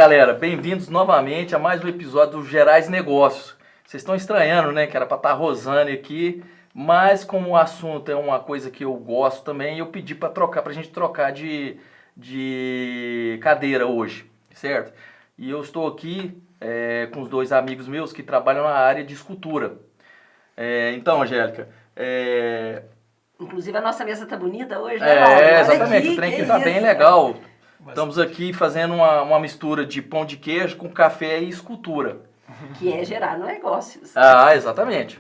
galera, bem-vindos novamente a mais um episódio do Gerais Negócios. Vocês estão estranhando, né, que era para estar a Rosane aqui, mas como o assunto é uma coisa que eu gosto também, eu pedi para a gente trocar de cadeira hoje, certo? E eu estou aqui com os dois amigos meus que trabalham na área de escultura. Então, Angélica, inclusive a nossa mesa tá bonita hoje, né, Mauro? exatamente, o trem aqui tá bem legal. Estamos aqui fazendo uma mistura de pão de queijo com café e escultura. Que é gerar negócios.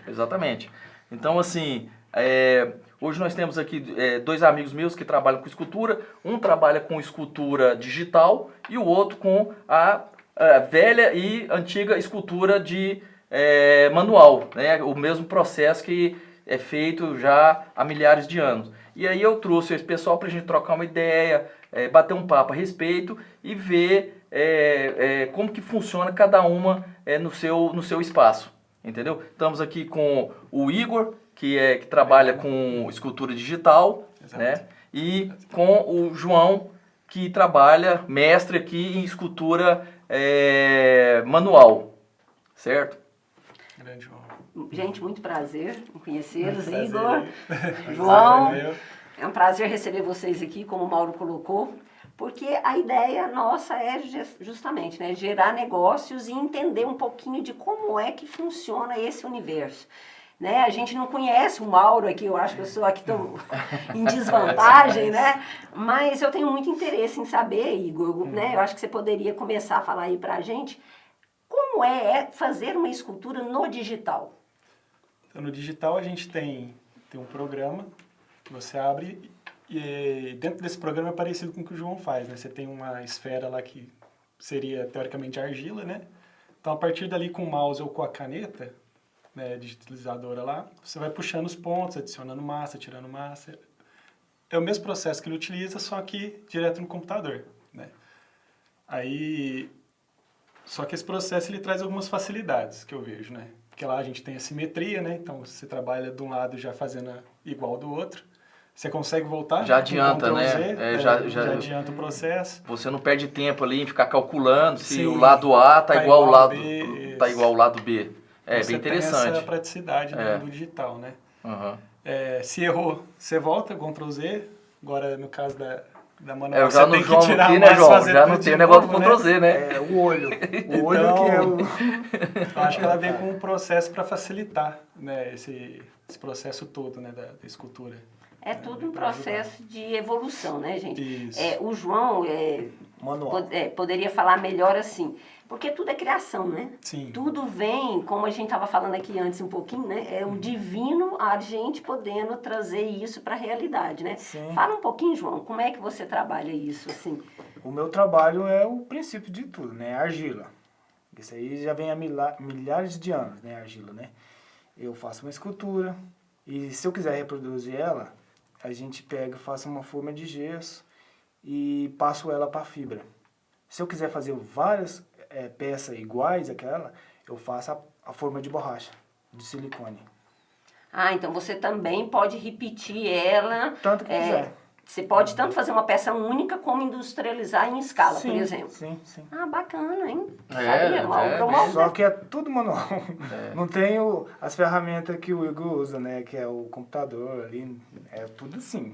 Exatamente. Então, assim, hoje nós temos aqui dois amigos meus que trabalham com escultura. Um trabalha com escultura digital e o outro com a velha e antiga escultura de manual, né? O mesmo processo que é feito já há milhares de anos. E aí eu trouxe esse pessoal para a gente trocar uma ideia, bater um papo a respeito e ver como que funciona cada uma no seu espaço, entendeu? Estamos aqui com o Igor, que trabalha com escultura digital, né? E com o João, que trabalha, mestre aqui em escultura manual, certo? Grande João. Gente, muito prazer em conhecê-los, Igor, João. É um prazer receber vocês aqui, como o Mauro colocou, porque a ideia nossa é justamente, né, gerar negócios e entender um pouquinho de como é que funciona esse universo. Né? A gente não conhece o Mauro aqui, eu acho que eu sou aqui tão em desvantagem, né? Mas eu tenho muito interesse em saber, Igor, né? Eu acho que você poderia começar a falar aí pra gente como é fazer uma escultura no digital. Então, no digital a gente tem um programa que você abre e dentro desse programa é parecido com o que o João faz, né? Você tem uma esfera lá que seria teoricamente argila, né? Então, a partir dali com o mouse ou com a caneta, né, digitalizadora lá, você vai puxando os pontos, adicionando massa, tirando massa. É o mesmo processo que ele utiliza, só que direto no computador, né? Só que esse processo ele traz algumas facilidades que eu vejo, né? Porque lá a gente tem a simetria, né? Então você trabalha de um lado já fazendo igual do outro. Você consegue voltar? Já adianta, né? Já adianta o processo. Você não perde tempo ali em ficar calculando se Sim, o lado A tá igual ao lado B, tá igual ao lado B. Então, bem interessante. Você tem essa praticidade do digital, né? Uhum. Se errou, você volta, Ctrl Z. Agora, no caso da manual, já você tem João que tirar aqui, mais, né, João? fazer Já tudo não tem de o negócio novo, do Ctrl Z, né? O olho. O olho Então, que é o... Eu acho que ela veio com um processo para facilitar, né, esse processo todo, né, da escultura. É tudo um processo de evolução, né, gente? Isso. O João Manual. poderia falar melhor assim, porque tudo é criação, né? Sim. Tudo vem, como a gente estava falando aqui antes um pouquinho, né? É o divino, a gente podendo trazer isso para a realidade, né? Sim. Fala um pouquinho, João, como é que você trabalha isso, assim? O meu trabalho é o princípio de tudo, né? Argila. Isso aí já vem há milhares de anos, né? Argila, né? Eu faço uma escultura e se eu quiser reproduzir ela, a gente pega, faço uma forma de gesso e passo ela para fibra. Se eu quiser fazer várias peças iguais àquela, eu faço a forma de borracha, de silicone. Então você também pode repetir ela. Tanto que quiser. Você pode tanto fazer uma peça única como industrializar em escala, Sim, por exemplo. Sim. Bacana, hein? Só que é tudo manual. Não tenho as ferramentas que o Igor usa, né? Que é o computador ali. É tudo assim,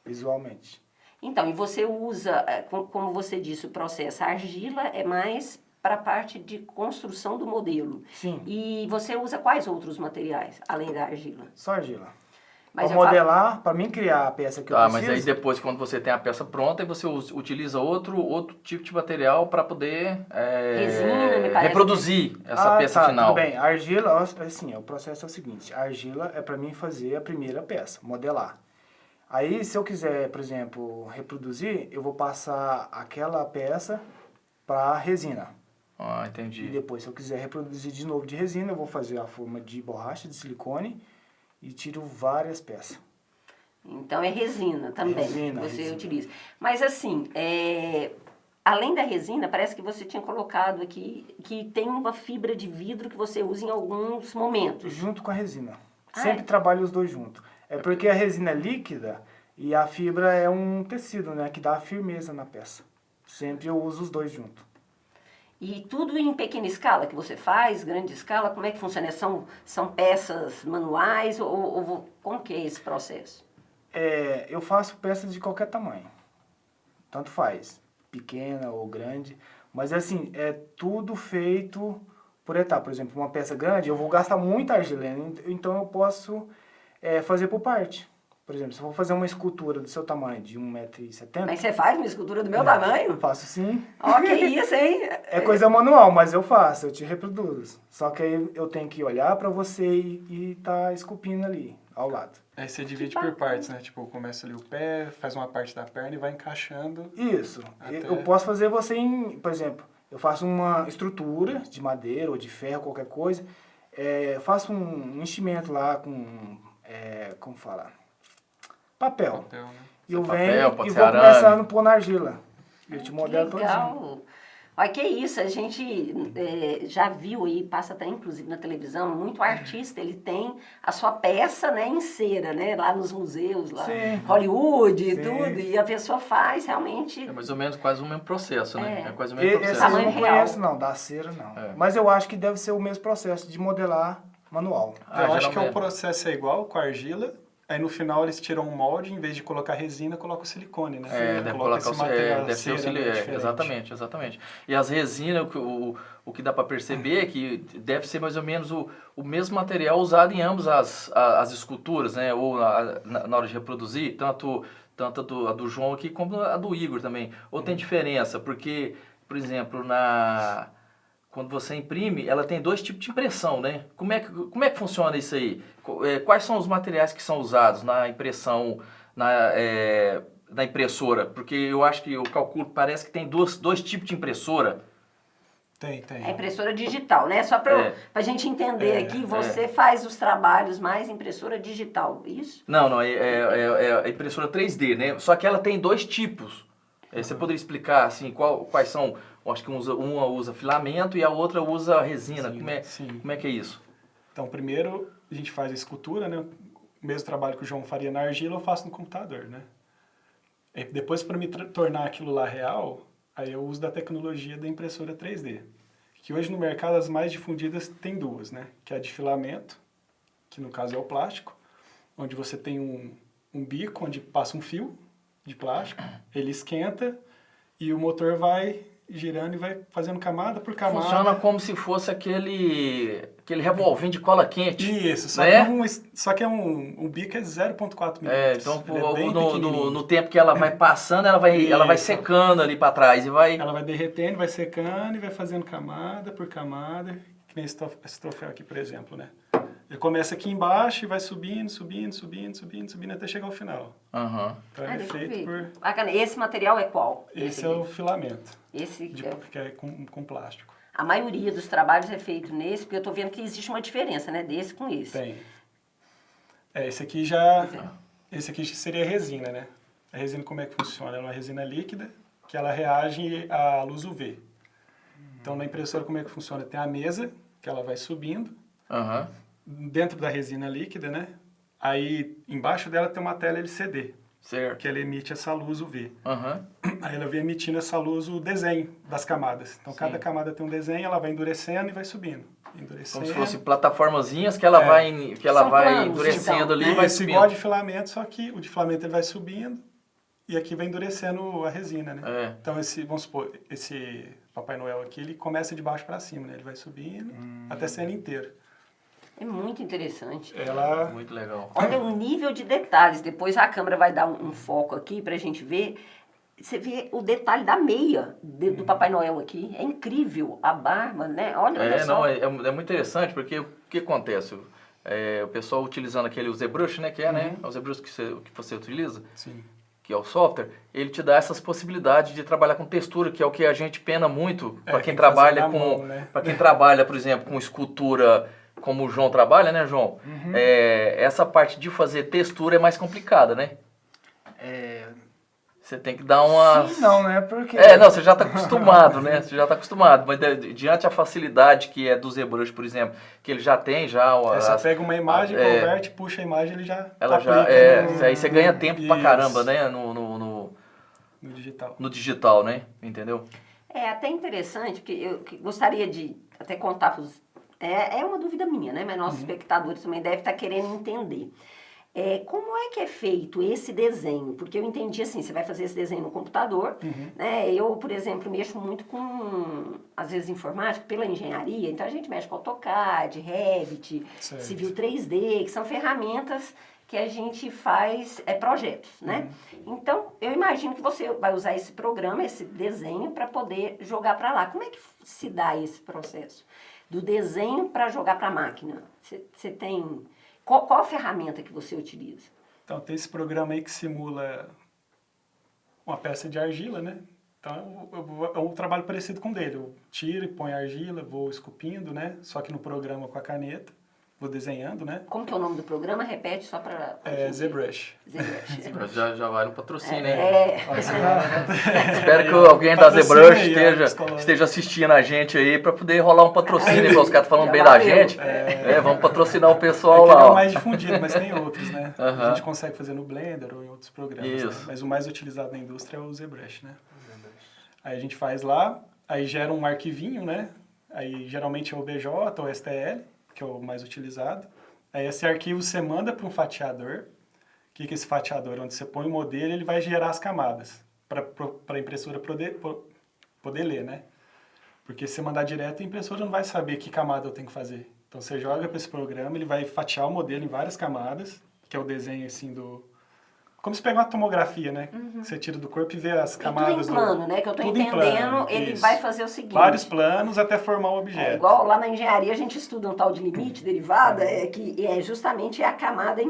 visualmente. Então, e você usa, como você disse, o processo. A argila é mais para a parte de construção do modelo. Sim. E você usa quais outros materiais, além da argila? Só argila. Mas para modelar, para mim criar a peça que eu preciso... mas aí depois, quando você tem a peça pronta, aí você utiliza outro tipo de material para poder resina, me parece reproduzir essa peça final. Tudo bem. A argila, assim, o processo é o seguinte. A argila é para mim fazer a primeira peça, modelar. Aí, se eu quiser, por exemplo, reproduzir, eu vou passar aquela peça para resina. Entendi. E depois, se eu quiser reproduzir de novo de resina, eu vou fazer a forma de borracha, de silicone e tiro várias peças. Então, é resina também resina, que você resina. utiliza. Mas, assim, além da resina, parece que você tinha colocado aqui que tem uma fibra de vidro que você usa em alguns momentos. Junto com a resina. Sempre trabalho os dois juntos. É porque a resina é líquida e a fibra é um tecido, né? Que dá firmeza na peça. Sempre eu uso os dois juntos. E tudo em pequena escala que você faz, grande escala, como é que funciona? São peças manuais ou como que é esse processo? Eu faço peças de qualquer tamanho. Tanto faz, pequena ou grande. Mas assim, é tudo feito por etapa. Por exemplo, uma peça grande, eu vou gastar muita argila, então eu posso fazer por parte. Por exemplo, se eu vou fazer uma escultura do seu tamanho, de 1,70 m... Mas você faz uma escultura do meu tamanho? Eu faço sim. Ó, que isso, hein? É coisa manual, mas eu faço, eu te reproduzo. Só que aí eu tenho que olhar pra você e tá esculpindo ali, ao lado. Aí você divide por partes, né? Tipo, começa ali o pé, faz uma parte da perna e vai encaixando. Isso. Até- Eu posso fazer você em... Por exemplo, eu faço uma estrutura de madeira ou de ferro, qualquer coisa. Faço um enchimento lá com... como falar? Papel. Papel, né? E eu Papel, venho pode e ser vou arame. começando a pôr na argila. Eu te modelo todinho. Legal. Olha, que isso, a gente já viu aí, passa até inclusive na televisão, muito artista, ele tem a sua peça, né, em cera, né, lá nos museus, lá Sim. Hollywood e Sim. tudo, e a pessoa faz realmente... É mais ou menos quase o mesmo processo, né? É. É quase o mesmo Esse eu processo. Tamanho não real. conheço, não. Da cera, não. É. Mas eu acho que deve ser o mesmo processo de modelar manual. Eu acho que o geralmente. processo é igual com a argila. Aí no final eles tiram um molde, em vez de colocar resina, coloca o silicone, né? Deve Coloca colocar esse material deve ser o cera, né, silicone. diferente. Exatamente, exatamente. E as resinas, o que dá para perceber é que deve ser mais ou menos o mesmo material usado em ambas as esculturas, né? Ou na hora de reproduzir, tanto a do João aqui como a do Igor também. Ou tem diferença, porque, por exemplo, quando você imprime, ela tem dois tipos de impressão, né? Como é que funciona isso aí? Quais são os materiais que são usados na impressão, na impressora? Porque eu acho que eu calculo, parece que tem dois tipos de impressora. Tem. É impressora digital, né? Só para a gente entender aqui, você faz os trabalhos mais impressora digital, isso? Não, é impressora 3D, né? Só que ela tem dois tipos. Você poderia explicar, assim, quais são? Eu acho que uma usa filamento e a outra usa resina. Sim. Como é que é isso? Então, primeiro a gente faz a escultura, né? O mesmo trabalho que o João faria na argila, eu faço no computador, né? E depois, para me tornar aquilo lá real, aí eu uso da tecnologia da impressora 3D. Que hoje no mercado as mais difundidas tem duas, né? Que é a de filamento, que no caso é o plástico, onde você tem um bico onde passa um fio de plástico, ele esquenta e o motor vai girando e vai fazendo camada por camada. Funciona como se fosse aquele revolvinho de cola quente. Isso, só né? que um bico é 0,4 milímetros. Então Ele é bem pequenininho. no tempo que ela vai passando, ela vai Isso. secando ali para trás e vai... Ela vai derretendo, vai secando e vai fazendo camada por camada, que nem esse troféu aqui, por exemplo, né? Ele começa aqui embaixo e vai subindo até chegar ao final. Aham. Então ele é deixa eu feito ver. por... Bacana. Esse material é qual? Esse é o filamento, Esse que é com plástico. A maioria dos trabalhos é feito nesse, porque eu estou vendo que existe uma diferença, né? Desse com esse. Tem. Esse aqui seria a resina, né? A resina como é que funciona? Ela é uma resina líquida que ela reage à luz UV. Então na impressora como é que funciona? Tem a mesa, que ela vai subindo, Aham. dentro da resina líquida, né? Aí embaixo dela tem uma tela LCD, Certo. que ela emite essa luz UV. Aham. Aí ela vem emitindo essa luz, o desenho das camadas. Então cada Sim. camada tem um desenho, ela vai endurecendo e vai subindo. Endurecendo. Como se fossem plataformazinhas que ela vai São planos, endurecendo então. ali e vai Esse subindo. igual de filamento, só que o de filamento ele vai subindo e aqui vai endurecendo a resina, né? É. Então vamos supor, esse Papai Noel aqui, ele começa de baixo para cima, né? Ele vai subindo até ser ele inteiro. É muito interessante. Ela... Muito legal. Olha o nível de detalhes. Depois a câmera vai dar um foco aqui pra gente ver. Você vê o detalhe da meia do Papai Noel aqui. É incrível. A barba, né? Olha só. É muito interessante porque o que acontece? O pessoal utilizando o ZBrush, né? Que né? É o ZBrush que você utiliza, Sim. que é o software, ele te dá essas possibilidades de trabalhar com textura, que é o que a gente pena muito para quem tem que trabalha fazer na com... mão, né? Para quem trabalha, por exemplo, com escultura, como o João trabalha, né, João? Essa parte de fazer textura é mais complicada, né? Você tem que dar uma... Sim, não, né? Porque... Não, você já está acostumado, né? Você já está acostumado. Mas diante a facilidade que é do ZBrush, por exemplo, que ele já tem, Você pega uma imagem, converte, puxa a imagem, ele já ela aplica já... Aí você ganha tempo pra Isso. caramba, né? No digital. No digital, né? Entendeu? É até interessante, porque eu gostaria de até contar para os... É uma dúvida minha, né? Mas nossos espectadores também devem estar querendo entender. Como é que é feito esse desenho? Porque eu entendi assim, você vai fazer esse desenho no computador, né? Eu, por exemplo, mexo muito com, às vezes, informática pela engenharia, então a gente mexe com AutoCAD, Revit, Certo. Civil 3D, que são ferramentas que a gente faz projetos, né? Então, eu imagino que você vai usar esse programa, esse desenho, para poder jogar para lá. Como é que se dá esse processo? Do desenho para jogar para a máquina? Você tem... Qual a ferramenta que você utiliza? Então, tem esse programa aí que simula uma peça de argila, né? Então, é um trabalho parecido com o dele. Eu tiro e ponho argila, vou esculpindo, né? Só que no programa com a caneta, vou desenhando, né? Como que é o nome do programa? Repete só para... ZBrush. ZBrush. Já vai no patrocínio, hein? Espero que alguém da ZBrush aí, esteja assistindo a gente aí para poder rolar um patrocínio, igual os caras falando Já bem valeu. da gente. Vamos patrocinar o pessoal Ele é lá. o Ó. mais difundido, mas tem outros, né? A gente consegue fazer no Blender ou em outros programas, né? Mas o mais utilizado na indústria é o ZBrush, né? Aí a gente faz lá, aí gera um arquivinho, né? Aí geralmente é o OBJ ou STL, que é o mais utilizado. Aí esse arquivo você manda para um fatiador. O que é esse fatiador? Onde você põe o modelo, ele vai gerar as camadas para a impressora poder ler, né? Porque se você mandar direto, a impressora não vai saber que camada eu tenho que fazer. Então você joga para esse programa, ele vai fatiar o modelo em várias camadas, que é o desenho assim do... Como se pega uma tomografia, né? Você tira do corpo e vê as camadas. E tudo em plano, né? Que eu estou Tudo em entendendo, plano, ele isso. vai fazer o seguinte. Vários planos até formar o objeto. Igual lá na engenharia a gente estuda um tal de limite derivada, que é justamente a camada em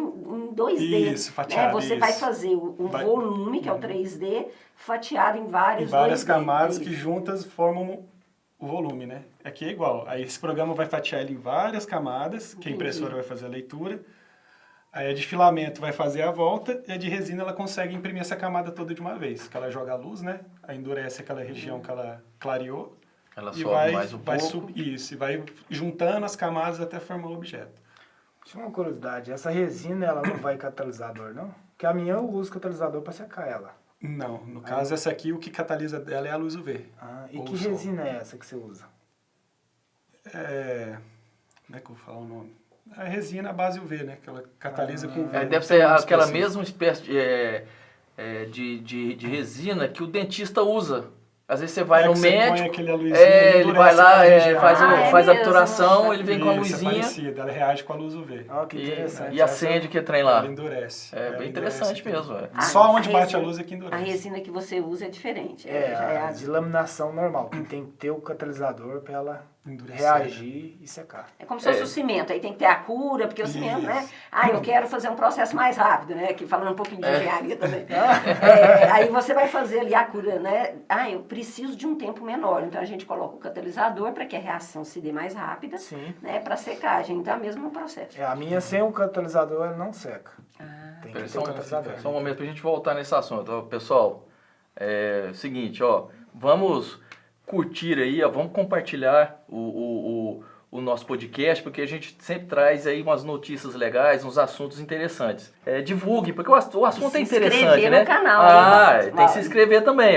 2D. Isso, fatiado, né? Você vai fazer um volume, que é o 3D, fatiado em vários 2D. Camadas que juntas formam o volume, né? Aqui é igual. Aí esse programa vai fatiar ele em várias camadas, que a impressora vai fazer a leitura. Aí a de filamento vai fazer a volta e a de resina ela consegue imprimir essa camada toda de uma vez. Que ela joga a luz, né? Aí endurece aquela região que ela clareou. Ela e sobe mais um pouco. Isso, e vai juntando as camadas até formar o objeto. Tinha uma curiosidade, essa resina ela não vai catalisador, não? Porque a minha eu uso catalisador para secar ela. Não, no caso essa aqui o que catalisa dela é a luz UV. E ou que o sol. resina é essa que você usa? Como é que eu vou falar o nome? A resina à base UV, né? Que ela catalisa com UV. Deve ser aquela mesma espécie de resina que o dentista usa. Às vezes você vai no médico, ele vai lá, faz a obturação, ele vem com a luzinha. É parecida, ela reage com a luz UV. Que interessante. E acende que trem lá. Ela endurece. Bem interessante mesmo. Só onde bate a luz é que endurece. A resina que você usa é diferente. A de laminação normal, que tem que ter o catalisador para ela reagir e secar. É como se fosse o cimento, aí tem que ter a cura, porque o cimento, né? Eu quero fazer um processo mais rápido, né? Aqui falando um pouquinho de engenharia também. Aí você vai fazer ali a cura, né? Eu preciso de um tempo menor, então a gente coloca o catalisador para que a reação se dê mais rápida, né? Para secagem, então é o mesmo processo. A minha sem o catalisador ela não seca. Tem que ter o catalisador. Só um momento pra gente voltar nesse assunto. Pessoal, seguinte, vamos curtir aí, vamos compartilhar o nosso podcast, porque a gente sempre traz aí umas notícias legais, uns assuntos interessantes. Divulgue, porque o assunto é interessante, né? Se inscrever no canal. Tem que se inscrever também,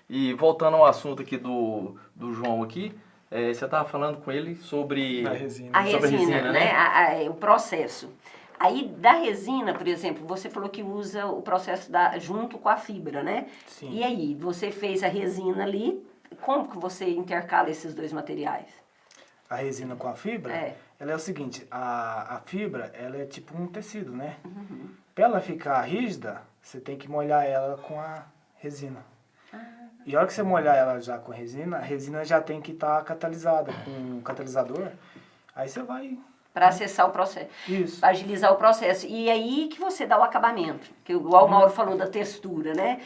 E voltando ao assunto aqui do João aqui, você estava falando com ele sobre a resina. A resina, né? O processo. Aí, da resina, por exemplo, você falou que usa o processo junto com a fibra, né? Sim. E aí, você fez a resina ali, como que você intercala esses dois materiais? A resina com a fibra? Ela é o seguinte, a fibra, ela é tipo um tecido, né? Para ela ficar rígida, você tem que molhar ela com a resina. E a hora que você molhar ela já com a resina já tem que estar catalisada com um catalisador. Aí você vai... Para acessar o processo. Isso. Para agilizar o processo. E aí que você dá o acabamento. Que igual o Mauro falou da textura, né?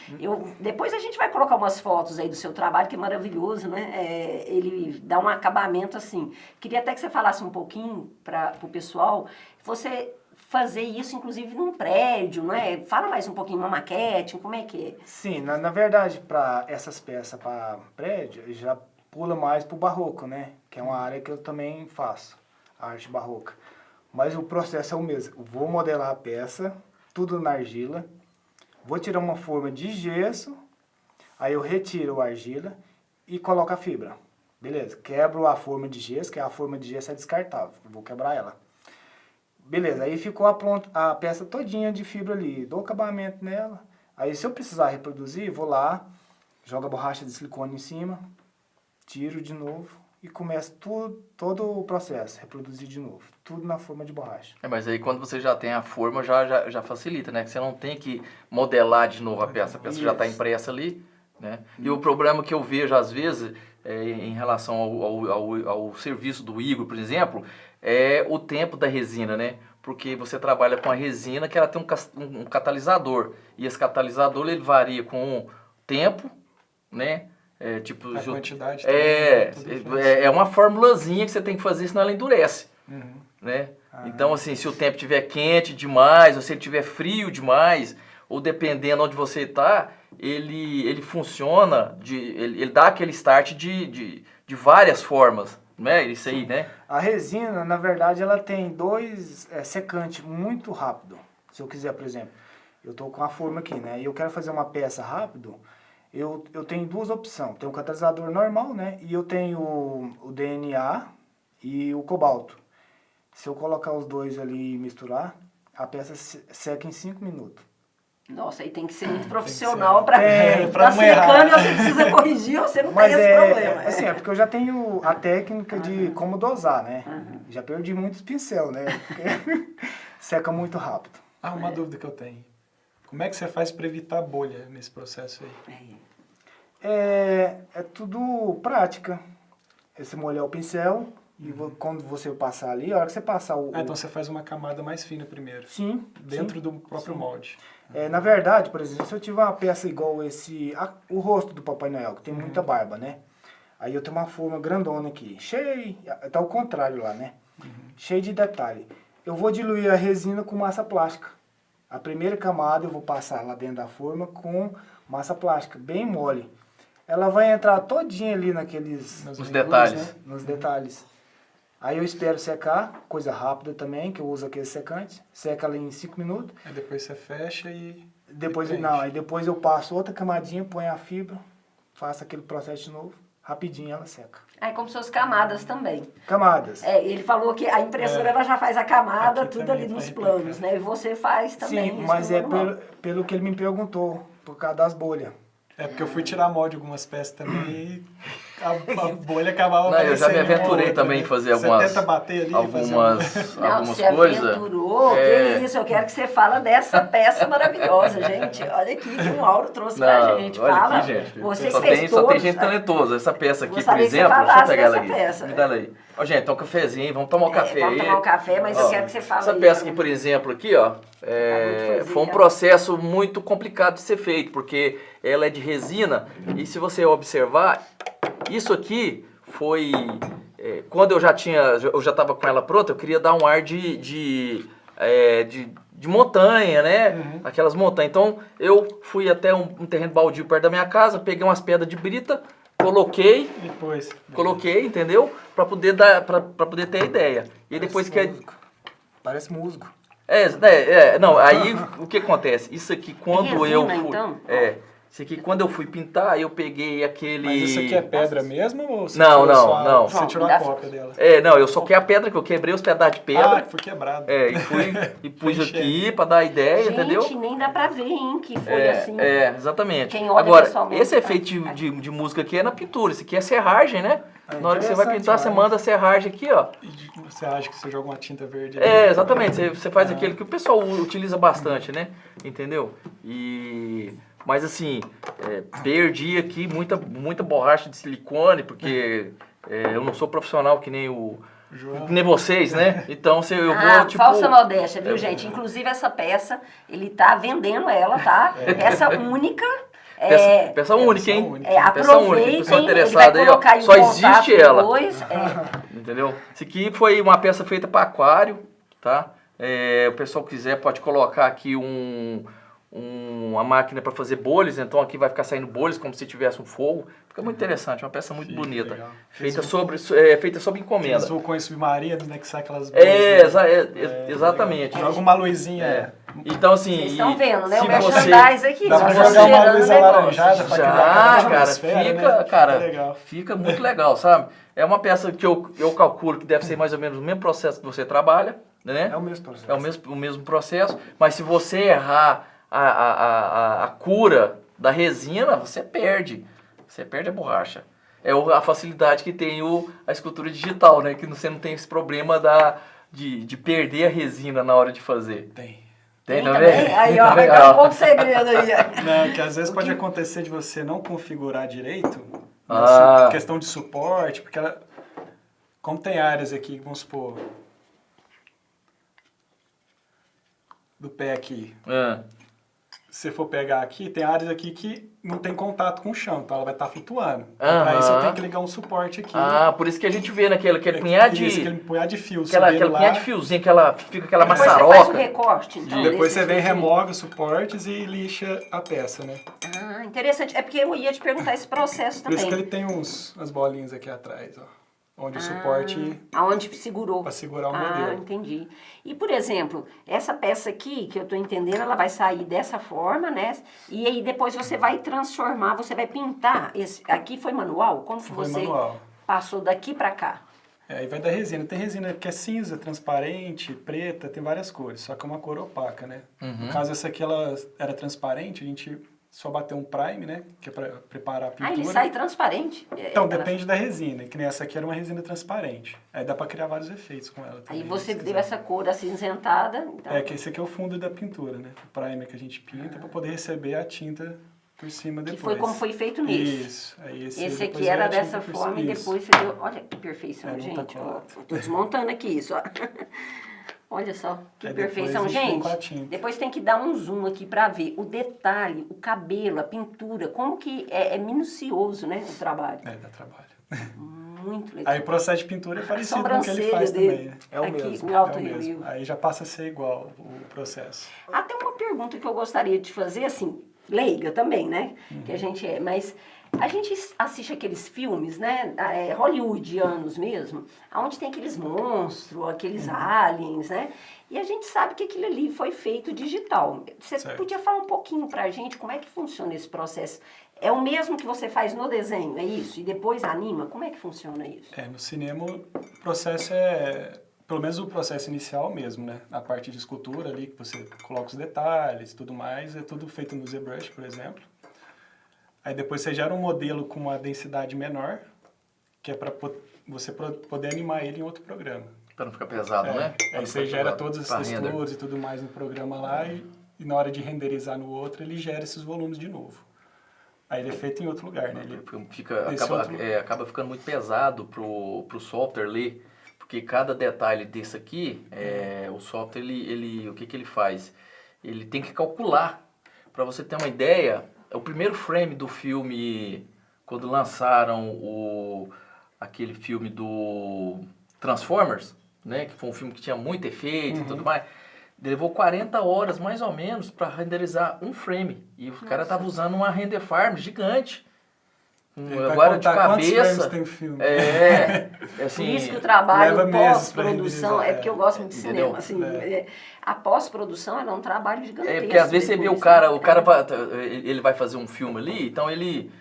Depois a gente vai colocar umas fotos aí do seu trabalho, que é maravilhoso, né? Ele dá um acabamento assim. Queria até que você falasse um pouquinho para o pessoal. Você fazer isso, inclusive, num prédio, não é? Fala mais um pouquinho, uma maquete, como é que é? Sim, na verdade, para essas peças para prédio, já pula mais para o barroco, né? Que é uma área que eu também faço. Arte barroca. Mas o processo é o mesmo. Eu vou modelar a peça, tudo na argila, vou tirar uma forma de gesso, aí eu retiro a argila e coloco a fibra. Beleza, quebro a forma de gesso, que a forma de gesso é descartável, vou quebrar ela. Beleza, aí ficou a peça todinha de fibra ali, dou acabamento nela. Aí se eu precisar reproduzir, vou lá, jogo a borracha de silicone em cima, tiro de novo e começo todo o processo, reproduzir de novo. Tudo na forma de borracha. Mas aí quando você já tem a forma, já facilita, né? Que você não tem que modelar de novo a peça já está impressa ali, né? E o problema que eu vejo às vezes, em relação ao serviço do Igor, por exemplo, é o tempo da resina, né? Porque você trabalha com a resina que ela tem um catalisador. E esse catalisador ele varia com o tempo, né? A quantidade também, é uma formulazinha que você tem que fazer, senão ela endurece. Né? Então, assim, se o tempo estiver quente demais, ou se ele estiver frio demais, ou dependendo onde você está, ele funciona, ele dá aquele start de várias formas. Não é isso aí, né? A resina, na verdade, ela tem dois secantes muito rápido. Se eu quiser, por exemplo, eu estou com a forma aqui, né? E eu quero fazer uma peça rápido, eu tenho duas opções. Tem o catalisador normal, né? E eu tenho o DNA e o cobalto. Se eu colocar os dois ali e misturar, a peça seca em 5 minutos. Nossa, aí tem que ser muito profissional para pra tá secando e você precisa corrigir, você não tem esse problema. Assim, é porque eu já tenho a técnica de como dosar, né? Já perdi muitos pincel, né? Porque seca muito rápido. Uma dúvida que eu tenho. Como é que você faz para evitar bolha nesse processo aí? É tudo prática. Você molhar o pincel e quando você passar ali, a hora que você passar então você faz uma camada mais fina primeiro. Sim. Dentro do próprio molde. Na verdade, por exemplo, se eu tiver uma peça igual o rosto do Papai Noel, que tem muita barba, né? Aí eu tenho uma forma grandona aqui, cheia, tá ao contrário lá, né? Cheio de detalhe. Eu vou diluir a resina com massa plástica. A primeira camada eu vou passar lá dentro da forma com massa plástica, bem mole. Ela vai entrar todinha ali nos detalhes. Né? Nos detalhes. Aí eu espero secar, coisa rápida também, que eu uso aquele secante. Seca ali em 5 minutos. Aí depois você fecha e... Aí depois eu passo outra camadinha, ponho a fibra, faço aquele processo de novo, rapidinho ela seca. É como suas camadas também. Camadas. Ele falou que a impressora ela já faz a camada, Aqui tudo ali nos planos, né? E você faz também. Sim, mas pelo que ele me perguntou, por causa das bolhas. Porque eu fui tirar molde de algumas peças também e a bolha acabava. Não, eu já me aventurei também em fazer algumas, Você tenta bater ali, algumas você coisas. Aventurou, que isso, eu quero que você fale dessa peça maravilhosa, gente. Olha aqui que o Mauro trouxe pra gente. Olha Fala, aqui, gente. você só que fez tem todos, gente talentosa. Essa peça aqui, por gostaria que você exemplo, deixa eu falasse pegar ela dessa aqui. peça. Me dá ela aí. Ó, gente, então um cafezinho, vamos tomar um café aí. Vamos tomar um café, mas eu quero que você fale essa aí, peça então. aqui, por exemplo, aqui, ó, foi um processo muito complicado de ser feito, porque ela é de resina, e se você observar, isso aqui foi... quando eu já estava com ela pronta, eu queria dar um ar de montanha, né? Aquelas montanhas. Então, eu fui até um terreno baldio perto da minha casa, peguei umas pedras de brita, coloquei, entendeu? Para poder ter a ideia. E aí depois que... Parece musgo. Não, aí o que acontece? Isso aqui quando eu fui... Então? Isso aqui, quando eu fui pintar, eu peguei aquele... Mas isso aqui é pedra mesmo? Ou você não. Você tirou a cópia dela? Não, eu soquei a pedra, que eu quebrei os pedaços de pedra. Foi quebrado. E pus aqui pra dar a ideia, entendeu? Gente, nem dá pra ver, hein, que foi assim. Exatamente. Quem olha Agora, pessoalmente, esse efeito de música aqui é na pintura. Isso aqui é serragem, né? Na hora que você vai pintar, você manda a serragem aqui, ó. E você acha que você joga uma tinta verde? Exatamente. Você faz aquele que o pessoal utiliza bastante, né? Entendeu? Mas assim, perdi aqui muita borracha de silicone, porque eu não sou profissional que nem vocês, né? Então eu vou, tipo... Falsa modéstia, viu, gente? Inclusive essa peça, ele tá vendendo ela, tá? Essa única... Peça única, hein? Peça única. Pessoa interessada aí, ó. Só existe ela. Depois, Entendeu? Isso aqui foi uma peça feita para aquário, tá? O pessoal quiser pode colocar aqui uma máquina para fazer bolhas, então aqui vai ficar saindo bolhas como se tivesse um fogo. Fica muito interessante, uma peça muito bonita. Legal. Feita sob encomenda. Eles vulcões submarinos, né, que sai aquelas bolhas. Exatamente. Joga uma luzinha Então, assim... Vocês estão vendo, né? se O merchandise aqui. Dá pra já jogar uma cheirando luz o negócio. alaranjada pra criar aquela atmosfera, fica, né? cara, Fica legal. fica muito legal, sabe? É uma peça que eu calculo que deve ser mais ou menos o mesmo processo que você trabalha, né? É o mesmo processo. É o mesmo processo, mas se você errar a cura da resina, você perde. Você perde a borracha. É a facilidade que tem a escultura digital, né? Que você não tem esse problema de perder a resina na hora de fazer. Tem. Tem também? também? Aí, ó, vai dar um ponto segredo aí. Não, que às vezes pode acontecer de você não configurar direito, questão de suporte, porque como tem áreas aqui, vamos supor, do pé aqui, se você for pegar aqui, tem áreas aqui que não tem contato com o chão, então ela vai estar flutuando. Então, para isso eu tenho que ligar um suporte aqui. Por isso que a gente vê naquele punhado de... Isso, aquele punhado de fio. Aquele punhado de fiozinho, fica aquela Depois maçaroca. você faz o recorte, então. Depois você vem, desse remove os suportes e lixa a peça, né? Ah, interessante. É porque eu ia te perguntar esse processo Por isso também. que ele tem umas bolinhas aqui atrás, ó. Onde o suporte... Aonde segurou. Para segurar o Ah, modelo. entendi. E, por exemplo, essa peça aqui, que eu estou entendendo, ela vai sair dessa forma, né? E aí depois você vai transformar, você vai pintar. Aqui foi manual? Como que Foi você manual. passou daqui para cá? Aí vai da resina. Tem resina que é cinza, transparente, preta, tem várias cores. Só que é uma cor opaca, né? No caso, essa aqui ela era transparente, a gente só bateu um prime, né? Que é para preparar a pintura. Ah, ele sai transparente? Então, depende da resina. Que nem essa aqui era uma resina transparente. Aí dá para criar vários efeitos com ela também. Aí você se deu quiser. essa cor acinzentada. Então... É que esse aqui é o fundo da pintura, né? O primer que a gente pinta para poder receber a tinta por cima depois. Que foi como foi feito nesse. Isso. Aí Esse depois aqui vai era a tinta dessa por forma cima. e depois Isso. você deu... Olha que perfeição, É, não tá gente. Ó, colado. tô desmontando aqui isso, ó. Olha só, que Aí depois perfeição. a gente vem Gente, com a tinta. depois tem que dar um zoom aqui pra ver o detalhe, o cabelo, a pintura, como que é minucioso, né, o trabalho. É, dá trabalho. Muito legal. Aí o processo de pintura é A parecido com o que ele sobrancelha faz dele. também, né? É o aqui, mesmo, em alto É o relevo. mesmo. Aí já passa a ser igual o processo. Até uma pergunta que eu gostaria de fazer, assim, leiga também, né? Que a gente é, mas a gente assiste aqueles filmes, né? Hollywoodianos mesmo, onde tem aqueles monstros, aqueles aliens, né? E a gente sabe que aquilo ali foi feito digital. Você Certo. podia falar um pouquinho pra gente como é que funciona esse processo? É o mesmo que você faz no desenho, é isso? E depois anima? Como é que funciona isso? No cinema o processo é, pelo menos o processo inicial mesmo, né? A parte de escultura ali, que você coloca os detalhes e tudo mais, é tudo feito no ZBrush, por exemplo. Aí depois você gera um modelo com uma densidade menor, que é para você poder animar ele em outro programa. Pra não ficar pesado, né? Aí você gera todas as texturas e tudo mais no programa lá e na hora de renderizar no outro, ele gera esses volumes de novo. Aí ele é feito em outro lugar, né? Acaba ficando muito pesado pro software ler, porque cada detalhe desse aqui, o software, o que ele faz? Ele tem que calcular. Para você ter uma ideia, o primeiro frame do filme, quando lançaram aquele filme do Transformers, né, que foi um filme que tinha muito efeito e tudo mais, levou 40 horas, mais ou menos, para renderizar um frame. E o cara tava usando uma render farm gigante. Agora de cabeça. Tem o filme. Assim, Por isso que o trabalho leva meses pra pós-produção, renderizar, porque eu gosto muito de entendeu? cinema, assim, a pós-produção ela é um trabalho gigantesco. porque às vezes você vê depois, o cara né? ele vai fazer um filme ali, então ele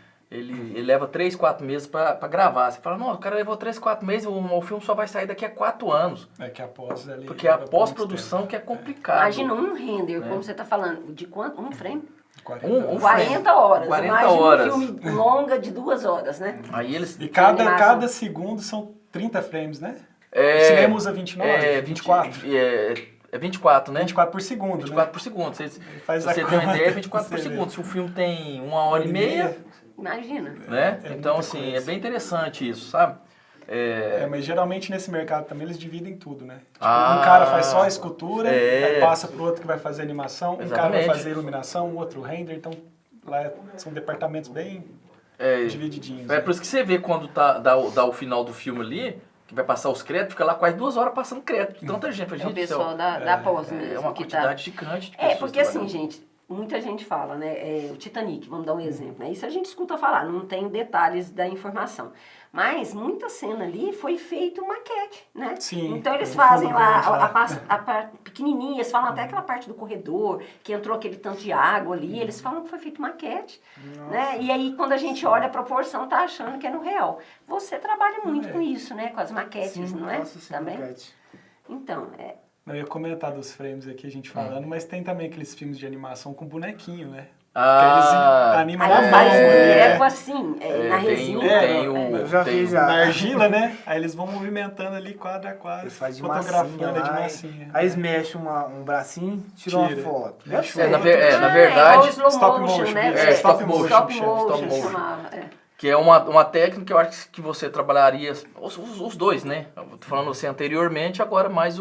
leva 3, 4 meses para gravar. Você fala, não, o cara levou 3, 4 meses, o filme só vai sair daqui a 4 anos. É que a pós ali... Porque a pós-produção que é complicado. Imagina um render, como você está falando, de quanto? Um frame? 40 horas. 40 Imagina horas. um filme longa de 2 horas, né? Aí eles... E Animação. cada segundo são 30 frames, né? O cinema usa 29, 24. É 24, né? 24 por segundo, 24 por segundo. Se faz a você tem uma conta, ideia, é 24 por você vê. segundo. Se o filme tem 1 hora e meia, Imagina. né? É Então, muita assim, coisa. é bem interessante isso, sabe? Mas geralmente nesse mercado também eles dividem tudo, né? Tipo, Ah, um cara faz só a escultura, é. aí passa pro outro que vai fazer animação, um cara vai Exatamente. fazer iluminação, um outro render, então lá são departamentos bem divididinhos. É por isso que você vê quando dá o final do filme ali, que vai passar os créditos, fica lá quase 2 horas passando crédito. Tanta gente. É o Gente, pessoal da pós mesmo. é uma que quantidade gigante de É, pessoas porque assim, trabalhando. gente, muita gente fala, né? O Titanic, vamos dar um exemplo, né? Isso a gente escuta falar, não tem detalhes da informação. Mas muita cena ali foi feito maquete, né? Sim, então eles o fazem fundo lá verde a parte pequenininha, eles falam até aquela parte do corredor, que entrou aquele tanto de água ali, eles falam que foi feito maquete, né? E aí quando a gente olha a proporção, tá achando que é no real. Você trabalha muito com isso, né? Com as maquetes, não é? Faço sim, Também? maquete. Então, Eu ia comentar dos frames aqui, a gente falando, mas tem também aqueles filmes de animação com bonequinho, né? Que eles animam aí na faz mão, um né? boneco assim, na resina. Eu já tem fiz o- já. Na argila, né? Aí eles vão movimentando ali quadro a quadro, Eles fazem de fotografando massinha de lá. massinha. Aí eles mexem um bracinho, tiram uma Tira. foto. Mexe Deve ser. na igual verdade, slow stop motion, motion, né? é, stop motion, Stop stop motion, motion. chamava. que é uma técnica que eu acho que você trabalharia, os dois, né? Eu tô falando você anteriormente, agora mais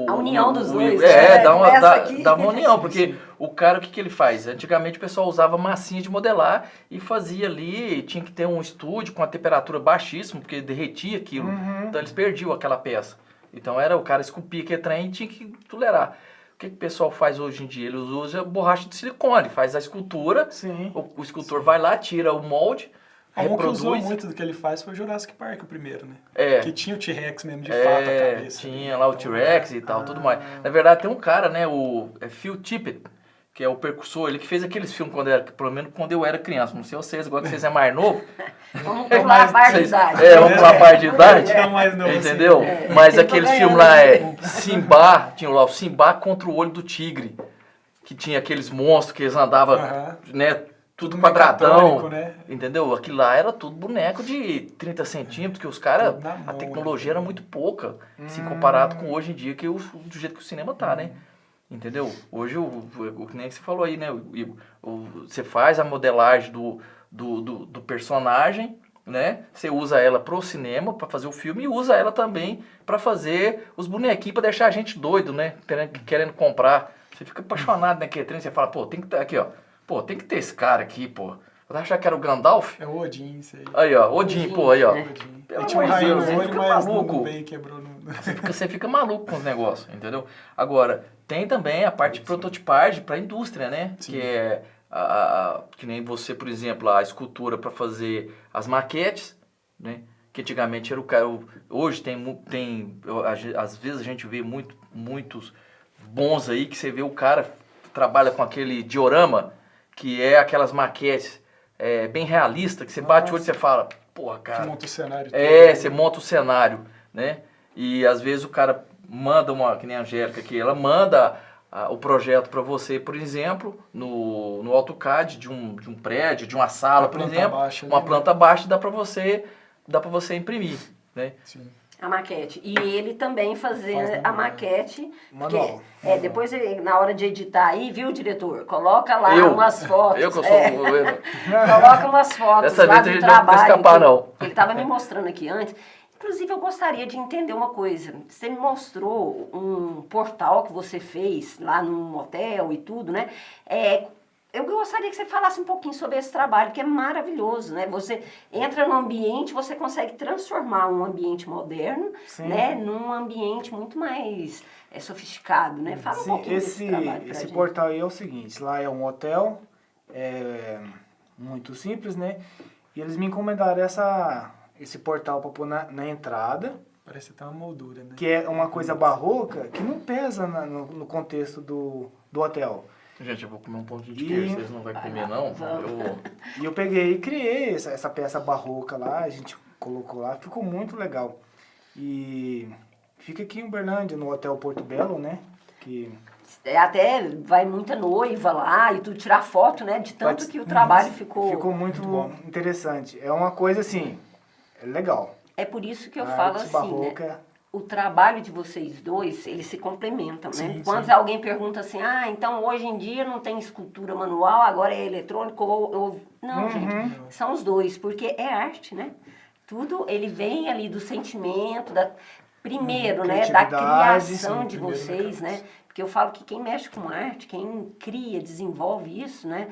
A união dos dois, dá uma, essa aqui. dá uma união, porque o cara, o que ele faz? Antigamente o pessoal usava massinha de modelar e fazia ali, tinha que ter um estúdio com a temperatura baixíssima, porque derretia aquilo, então eles perdiam aquela peça. Então era o cara esculpia aquele trem e tinha que tolerar. O que o pessoal faz hoje em dia? Eles usam borracha de silicone, faz a escultura, Sim. o escultor vai lá, tira o molde, Um que usou reproduz. muito do que ele faz foi o Jurassic Park, o primeiro, né? É. Que tinha o T-Rex mesmo, de fato, a cabeça. Tinha ali, lá o então, T-Rex e tal, tudo mais. Na verdade, tem um cara, né, o Phil Tippett, que é o percussor, ele que fez aqueles filmes pelo menos quando eu era criança. Não sei vocês, agora que vocês é mais novo. Vamos pular a parte de Vocês, idade. vamos pular a parte de idade. Então, mais novo, Entendeu? assim. Mas Tem aqueles que filmes ganhar, lá né? Simba, tinha lá o Simba contra o Olho do Tigre, que tinha aqueles monstros que eles andavam, Aham. né, tudo Tudo quadradão, mecatônico, né? entendeu? Aquilo lá era tudo boneco de 30 centímetros, que os caras, Tudo na mão, a tecnologia né? era muito pouca, assim, comparado com hoje em dia, que do jeito que o cinema tá, né? Entendeu? Hoje, o que nem você falou aí, né? Você faz a modelagem do personagem, né? Você usa ela pro cinema, para fazer o filme, e usa ela também para fazer os bonequinhos, para deixar a gente doido, né? Querendo comprar. Você fica apaixonado naquele trem, você fala, pô, tem que ter aqui, ó. Pô, tem que ter esse cara aqui, pô. Eu achava que era o Gandalf. É o Odin, isso aí. Aí, ó, Odin, pô, aí, ó. O Odin. Pelo Ele tinha um amor de raio Deus, no você olho, fica mas maluco. não veio e quebrou no... Você fica maluco com os negócios, entendeu? Agora, tem também a parte de prototipagem para a indústria, né? Sim. Que é, que nem você, por exemplo, a escultura para fazer as maquetes, né? Que antigamente era o cara... Hoje às vezes a gente vê muitos bons aí, que você vê o cara trabalha com aquele diorama, que é aquelas maquetes bem realistas, que você bate o olho e você fala, porra, cara... Que monta o cenário todo. Você monta o cenário, né? E às vezes o cara manda que nem a Angélica aqui, ela manda o projeto para você, por exemplo, no AutoCAD de um prédio, de uma sala, por exemplo, baixa, uma né? planta baixa dá para você imprimir, né? Sim. A maquete. E ele também fazer Faz a manual. maquete. Manual. Porque, depois, na hora de editar aí, viu, diretor? Coloca lá Eu umas fotos. que eu sou Coloca umas fotos Dessa lá vez a do gente não vai trabalho. escapar, não. Ele estava me mostrando aqui antes. Inclusive, eu gostaria de entender uma coisa. Você me mostrou um portal que você fez lá num hotel e tudo, né? Eu gostaria que você falasse um pouquinho sobre esse trabalho, que é maravilhoso, né? Você entra no ambiente, você consegue transformar um ambiente moderno, Sim. né, num ambiente muito mais sofisticado, né? Fala um Sim, pouquinho desse trabalho pra esse gente. portal aí é o seguinte, lá é um hotel, muito simples, né? E eles me encomendaram esse portal para pôr na entrada, Parece até uma moldura, né? que é uma coisa barroca que não pesa no contexto do hotel. Gente, eu vou comer um pouquinho de E- queijo, vocês não vão comer, não? Vamos. E eu peguei e criei essa peça barroca lá, a gente colocou lá, ficou muito legal. E fica aqui em Uberlândia, no Hotel Porto Belo, né? Que Até vai muita noiva lá e tu tirar foto, né? De tanto que o trabalho ficou... muito interessante. É uma coisa assim, é legal. É por isso que eu A falo arte assim, barroca, né? O trabalho de vocês dois, eles se complementam, né? Sim, Quando sim. alguém pergunta assim, então hoje em dia não tem escultura manual, agora é eletrônico ou... Não, gente, são os dois, porque é arte, né? Tudo, ele vem ali do sentimento, primeiro, né? Da Criatividade, criação sim, de primeiro na vocês, né? Porque eu falo que quem mexe com arte, quem cria, desenvolve isso, né?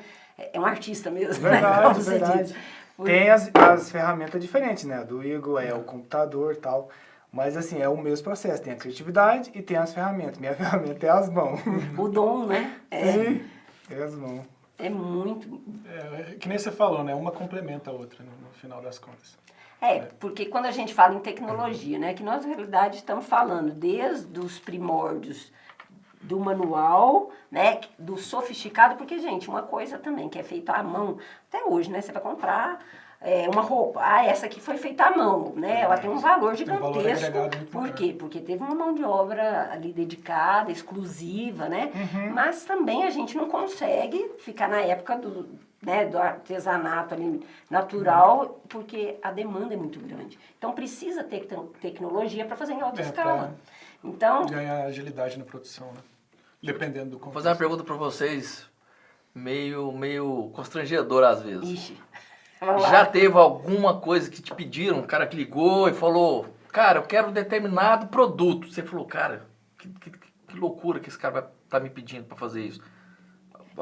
É um artista mesmo, né? verdade, Como se verdade. diz. Tem as ferramentas diferentes, né? Do Igor é o computador e tal. Mas assim, é o mesmo processo. Tem a criatividade e tem as ferramentas. Minha ferramenta é as mãos. O dom, né? Sim. É as mãos. É muito. Que nem você falou, né? Uma complementa a outra no final das contas. Porque quando a gente fala em tecnologia, né, que nós, na realidade, estamos falando desde os primórdios do manual, né, do sofisticado, porque, gente, uma coisa também que é feita à mão, até hoje, né, você vai comprar uma roupa, essa aqui foi feita à mão, né, ela tem um valor gigantesco. Por quê? Porque teve uma mão de obra ali dedicada, exclusiva, né, mas também a gente não consegue ficar na época do artesanato ali natural, porque a demanda é muito grande. Então, precisa ter tecnologia para fazer em alta escala. Então, ganhar agilidade na produção, né? Dependendo do contexto. Vou fazer uma pergunta para vocês, meio constrangedora às vezes. ixi, Já teve alguma coisa que te pediram, um cara que ligou e falou, cara, eu quero um determinado produto. Você falou, cara, que loucura que esse cara vai estar me pedindo para fazer isso.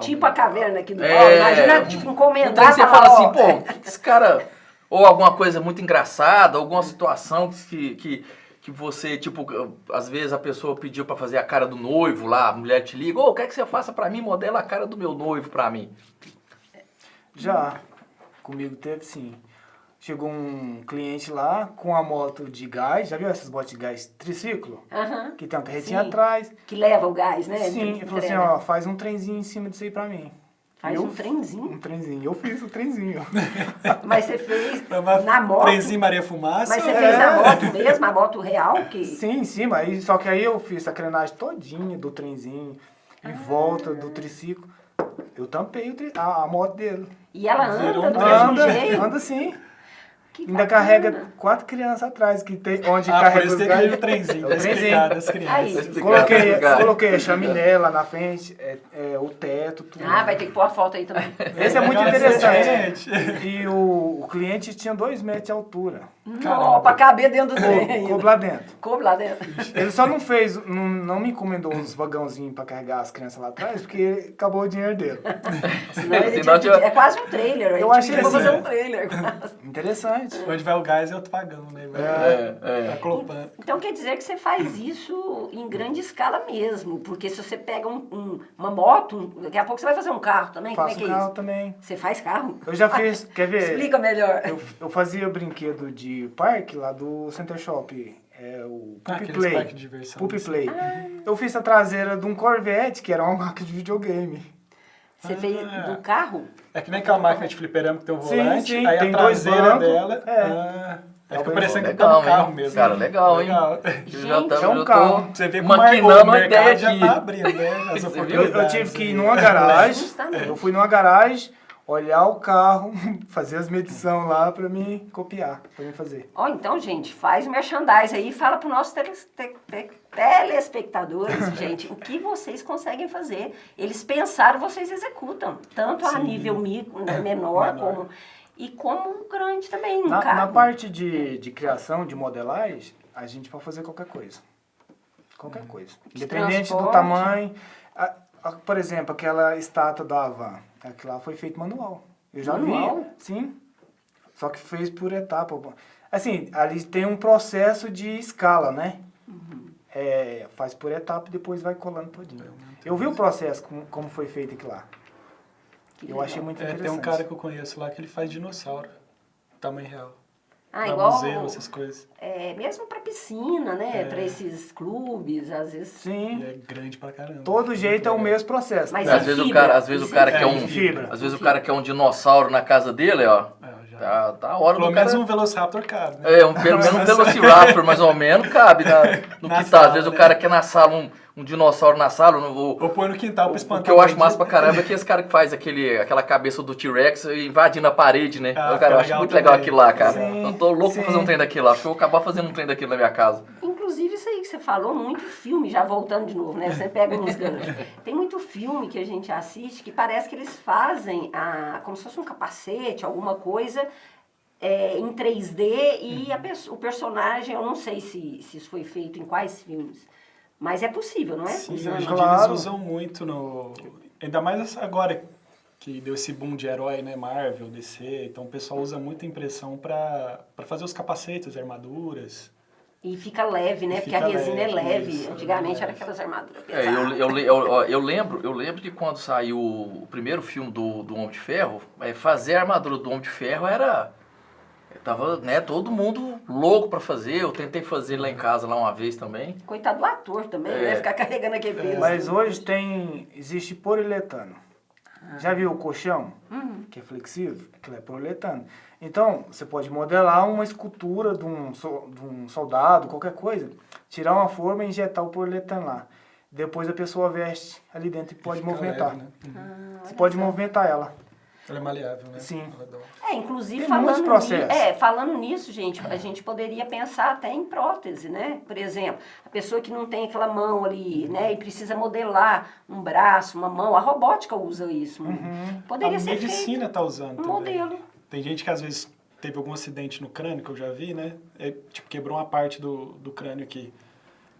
tipo a caverna aqui do Paulo, imagina, tipo, encomendar e você fala assim, pô, esse cara... Ou alguma coisa muito engraçada, alguma situação que você, tipo, às vezes a pessoa pediu pra fazer a cara do noivo lá, a mulher te liga, quer que você faça pra mim, modela a cara do meu noivo pra mim. Já, comigo teve sim. Chegou um cliente lá com a moto de gás, já viu essas motos de gás triciclo? Que tem uma carretinha atrás. Que leva o gás, né? Sim, ele falou assim, faz um trenzinho em cima disso aí pra mim. Faz um trenzinho? Um trenzinho, eu fiz o trenzinho. Mas você fez na moto? Trenzinho Maria Fumaça? Mas você fez na moto mesmo, a moto real? Sim, em cima, só que aí eu fiz a crenagem todinha do trenzinho, em volta do triciclo. Eu tampei a moto dele. E ela anda do mesmo jeito? Anda sim. Que ainda bacana. Carrega 4 crianças atrás, que tem, onde carrega por isso os tem aquele trenzinho, tá explicado as crianças. Coloquei a chaminé lá na frente, o teto, tudo. Vai ter que pôr a foto aí também. Esse é muito interessante. E o cliente tinha 2 metros de altura. Não, pra caber dentro do trem. Coube lá dentro. Coube lá dentro. Ele só não fez, não me encomendou uns vagãozinhos pra carregar as crianças lá atrás, porque acabou o dinheiro dele. Senão é quase um trailer. Eu achei que fazer assim, um trailer. Interessante. Onde vai o gás é outro vagão, né? Vai colocando. Então quer dizer que você faz isso em grande escala mesmo. Porque se você pega uma moto, daqui a pouco você vai fazer um carro também. Faço Como é que é carro isso? também. Você faz carro? Eu já fiz, quer ver? Explica melhor. Eu fazia brinquedo de parque lá do Center Shop. O Puppy Play. Parque de diversão. Puppy Play. Eu fiz a traseira de um Corvette, que era uma marca de videogame. Você fez do carro? É que nem aquela máquina de fliperama que tem um volante, sim, aí tem a traseira dela... É fica parecendo que legal, tá no carro mesmo. Cara, legal, hein? Gente, é um carro. Você vê como maquinando o mercado ideia já aqui. tá abrindo, né? As oportunidades. Eu tive que ir numa garagem. Justamente. Eu fui numa garagem, olhar o carro, fazer as medições lá pra mim copiar, pra mim fazer. Então, gente, faz o merchandise aí e fala para os nossos telespectadores, gente, o que vocês conseguem fazer. Eles pensaram, vocês executam. Tanto a nível menor, como grande também. Na parte de criação, de modelagem, a gente pode fazer qualquer coisa. Qualquer coisa. Independente do tamanho. Por exemplo, aquela estátua da Havan. Aquilo lá foi feito manual. Eu já vi. Sim. Só que fez por etapa. Assim, ali tem um processo de escala, né? Faz por etapa e depois vai colando todinho. Eu vi o processo, como foi feito aquilo lá. Eu achei muito interessante. Tem um cara que eu conheço lá que ele faz dinossauro. Tamanho real. Pra igual museu, essas coisas. Mesmo para piscina, né? Para esses clubes, às vezes. Sim. E é grande pra caramba. Todo jeito é o mesmo processo. Mas Às vezes o cara quer fibra. Às vezes o cara quer um dinossauro na casa dele, ó. Tá a hora Pelo do cara... menos um Velociraptor cabe, né? Pelo menos um Velociraptor, mais ou menos, cabe no quintal. sala, Às vezes né? o cara quer na sala um dinossauro na sala, eu não vou... Ou põe no quintal pra espantar. O que eu acho massa pra caramba é que esse cara que faz aquela cabeça do T-Rex invadindo a parede, né? Eu acho muito legal aquilo lá, cara. Sim, eu tô louco pra fazer um trem daquilo lá. Acho que eu vou acabar fazendo um trem daquilo na minha casa. Inclusive, isso aí que você falou, muito filme, já voltando de novo, né? Você pega uns ganchos. Tem muito filme que a gente assiste que parece que eles fazem como se fosse um capacete, alguma coisa... em 3D e o personagem, eu não sei se isso foi feito em quais filmes, mas é possível, não é? Sim, Funciona. hoje em dia eles usam muito ainda mais agora que deu esse boom de herói, né? Marvel, DC, então o pessoal usa muita impressão para fazer os capacetes, armaduras. E fica leve, né? E Porque a fica resina é leve, leve. isso, Antigamente é era leve. aquelas armaduras É, pesadas. eu lembro que quando saiu o primeiro filme do Homem de Ferro, fazer a armadura do Homem de Ferro era... Tava, né, todo mundo louco pra fazer. Eu tentei fazer lá em casa lá uma vez também. Coitado do ator também, né? Ficar carregando aquele peso. Mas hoje existe poliuretano. Já viu o colchão? Que é flexível? Aquilo é poliuretano. Então, você pode modelar uma escultura de um soldado, qualquer coisa, tirar uma forma e injetar o poliuretano lá. Depois a pessoa veste ali dentro e pode Fica movimentar. leve, né? Você pode movimentar ela. Ela é maleável, né? Sim. Ela dá- Inclusive Tem muitos processos. falando nisso, gente, a gente poderia pensar até em prótese, né? Por exemplo, a pessoa que não tem aquela mão ali, né, e precisa modelar um braço, uma mão, a robótica usa isso. Poderia A ser medicina feito tá usando um também. modelo. Tem gente que às vezes teve algum acidente no crânio, que eu já vi, né? Tipo, quebrou uma parte do crânio aqui.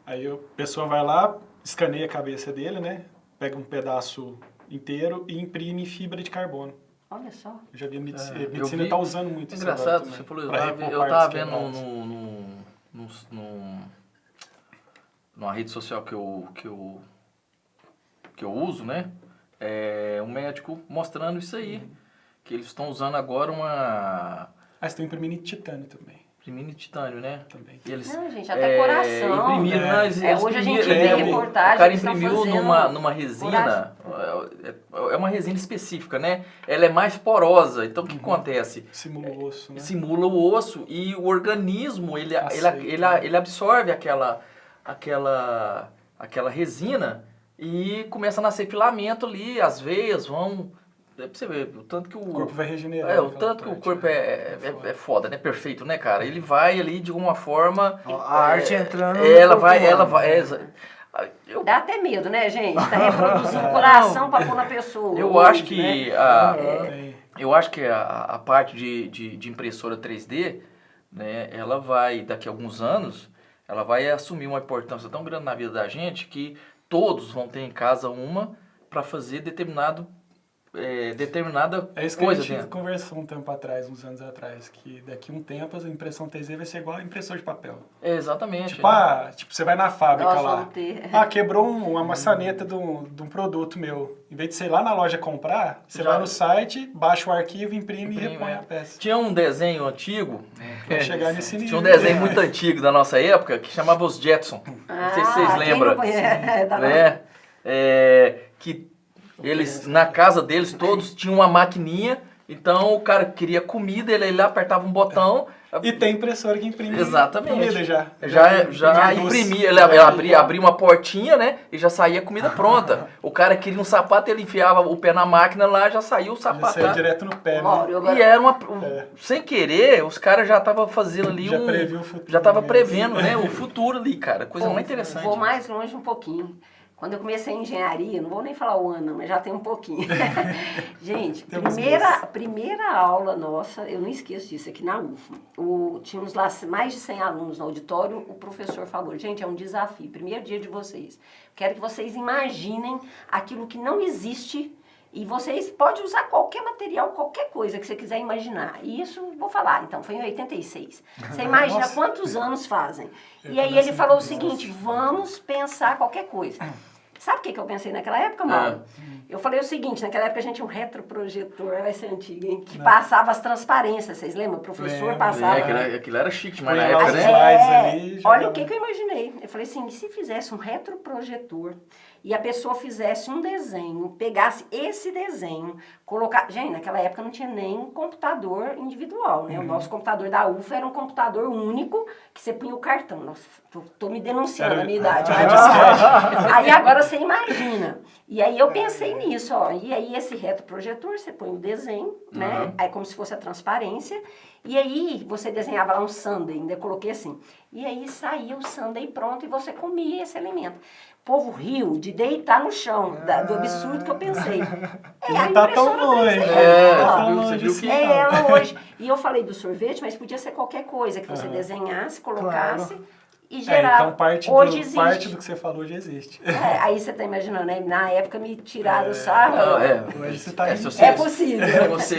Aí a pessoa vai lá, escaneia a cabeça dele, né? Pega um pedaço inteiro e imprime em fibra de carbono. Olha só. Eu já vi a medicina, eu a medicina vi. tá usando muito isso Engraçado, agora você também, falou, pra eu repor tava partes vendo quebradas. numa rede social que eu uso, né? Um médico mostrando isso aí. Que eles estão usando agora uma Ah, você tem imprimindo em titânio também. imprimindo titânio, né? Também. E eles, Não, gente, até coração. imprimiram, né? não, eles Hoje a gente imprimiram, vê reportagem o cara que estão imprimiu fazendo numa resina, é uma resina específica, né? Ela é mais porosa, então o que acontece? Simula o osso, né? Simula o osso e o organismo, ele Aceita. absorve aquela resina e começa a nascer filamento ali, as veias vão... É pra você ver, o tanto que O corpo vai regenerar. o tanto que o corpo é foda, né? Perfeito, né, cara? Ele vai ali de alguma forma... A arte entrando no Ela corpo vai... humano. Eu Dá até medo, né, gente? Tá reproduzindo o coração pra pôr na pessoa. Eu hoje, acho que né? Tem. eu acho que a parte de impressora 3D, né, ela vai, daqui a alguns anos, ela vai assumir uma importância tão grande na vida da gente que todos vão ter em casa uma para fazer determinada É isso que a coisa gente dentro. conversou um tempo atrás, uns anos atrás, que daqui a um tempo a impressão 3D vai ser igual a impressor de papel. Exatamente. Tipo, você vai na fábrica Nós lá. vamos ter. Quebrou uma maçaneta de um produto meu. Em vez de você ir lá na loja comprar, você Já- vai no site, baixa o arquivo, imprime e Imprime, repõe é. a peça. Tinha um desenho antigo, Vai chegar nesse nível. tinha um desenho muito antigo da nossa época que chamava Os Jetson. Não sei se vocês quem lembram. não conhece? Dá Né? Que eles, na casa deles, todos tinham uma maquininha, então o cara queria comida, ele ia lá, apertava um botão. E tem impressora que imprime Exatamente. comida já. Já Imprime doce. imprimia, ele abria uma portinha, né? E já saía a comida pronta. O cara queria um sapato, ele enfiava o pé na máquina lá, já saía o Já sapato. saiu direto no pé, né? Mauro, agora- E era É. sem querer, os caras já estavam fazendo ali Já previu o futuro já tava mesmo. prevendo, né, o futuro ali, cara. Coisa Pô, mais interessante. Vou mais longe um pouquinho. Quando eu comecei em engenharia, não vou nem falar o ano, não, mas já tem um pouquinho. Gente, Temos primeira aula nossa, eu não esqueço disso, aqui na UFMA. Tínhamos lá mais de 100 alunos no auditório, o professor falou, gente, é um desafio, primeiro dia de vocês. Quero que vocês imaginem aquilo que não existe e vocês podem usar qualquer material, qualquer coisa que você quiser imaginar. E isso, vou falar, então, foi em 86. Você imagina Nossa. quantos anos fazem. Eu E aí comecei ele falou o em seguinte, vamos pensar qualquer coisa. Sabe o que eu pensei naquela época, Mauro? Eu falei o seguinte, naquela época a gente tinha um retroprojetor, vai ser antigo, hein? Que passava as transparências, vocês lembram? O professor Lembro. passava... Aquilo era chique demais na Põe lá época, os né? slides ali, já olha dá o que eu imaginei. Eu falei assim, e se fizesse um retroprojetor e a pessoa fizesse um desenho, pegasse esse desenho, colocar... Gente, naquela época não tinha nem computador individual, né? O nosso computador da UFA era um computador único que você punha o cartão. Nossa, tô me denunciando a minha idade. Mas... Aí agora você imagina. E aí eu pensei nisso, ó. E aí esse retroprojetor, você põe o desenho, né? Aí como se fosse a transparência. E aí você desenhava lá um sundae, ainda coloquei assim. E aí saía o sundae pronto e você comia esse alimento. O povo riu de deitar no chão, do absurdo que eu pensei. É a Não tá tão impressora longe. 3D. Tá você viu que... É ela hoje. E eu falei do sorvete, mas podia ser qualquer coisa que você desenhasse, colocasse e gerar. Então parte Hoje parte existe. do que você falou já existe. Aí você tá imaginando, né? Na época me tiraram o sarro. Hoje você tá se indo. você- É possível.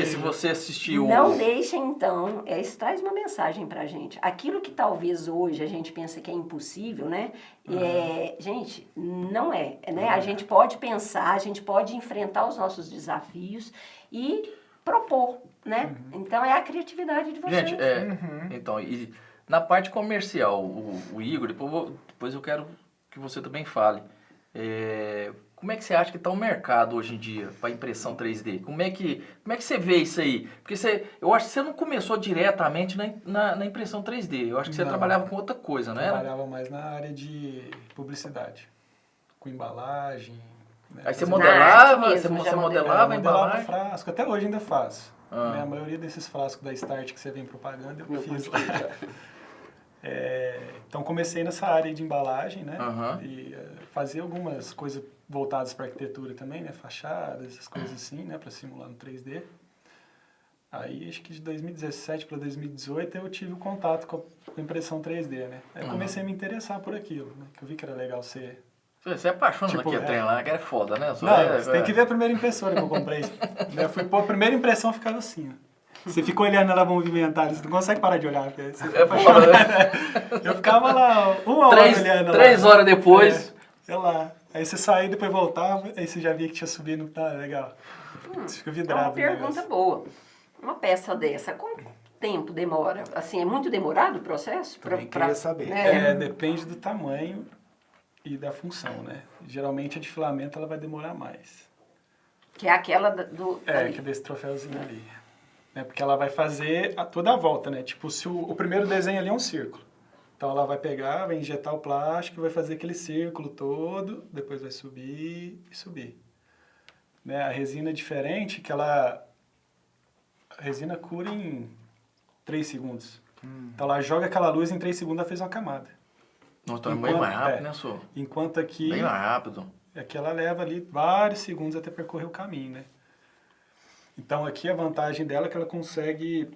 Se você assistiu... Não deixem, então, isso traz uma mensagem pra gente. Aquilo que talvez hoje a gente pensa que é impossível, né? Gente, não é, né? A gente pode pensar, a gente pode enfrentar os nossos desafios e propor, né? Então, é a criatividade de vocês. Gente, então, e na parte comercial, o Igor, depois eu quero que você também fale. Como é que você acha que está o mercado hoje em dia para impressão 3D? Como é que você vê isso aí? Porque eu acho que você não começou diretamente na impressão 3D. Eu acho que você trabalhava com outra coisa, não era? Trabalhava mais na área de publicidade, com embalagem. Né? Aí você Fazia- modelava, Na arte mesmo, já modelava a modelava embalagem? frasco, até hoje ainda faço. Né? A maioria desses frascos da Start que você vê em propaganda eu fiz lá. Então comecei nessa área de embalagem, né? E fazia algumas coisas voltadas para arquitetura também, né? Fachadas, essas coisas assim, né? Para simular no 3D. Aí acho que de 2017 para 2018 eu tive o contato com a impressão 3D, né? Aí eu comecei a me interessar por aquilo, né? Que eu vi que era legal ser... Você é apaixonado Tipo, naquele trem lá, que é foda, né? Não, você tem que ver a primeira impressora que eu comprei. Eu fui pôr a primeira impressão, ficava assim, ó. Você fica olhando ela movimentada, você não consegue parar de olhar. Porque você É foda, né? Eu ficava lá uma hora olhando ela. 3 horas depois... Sei lá. Aí você saía, depois voltava, aí você já via que tinha subido, tá legal. Você fica É vidrado. uma no pergunta negócio. boa. Uma peça dessa, quanto tempo demora? Assim, é muito demorado o processo? Também queria saber. Depende do tamanho e da função, né? Geralmente a de filamento ela vai demorar mais. Que é aquela do... Que é desse troféuzinho ali. Né? Porque ela vai fazer toda a volta, né? Tipo, se o primeiro desenho ali é um círculo. Então ela vai pegar, vai injetar o plástico, vai fazer aquele círculo todo, depois vai subir e subir. Né? A resina é diferente, que a resina cura em 3 segundos. Então ela joga aquela luz em 3 segundos, ela fez uma camada. Nossa, então é bem mais rápido, né, Sô? Enquanto aqui... Bem mais rápido. Aqui ela leva ali vários segundos até percorrer o caminho, né? Então aqui a vantagem dela é que ela consegue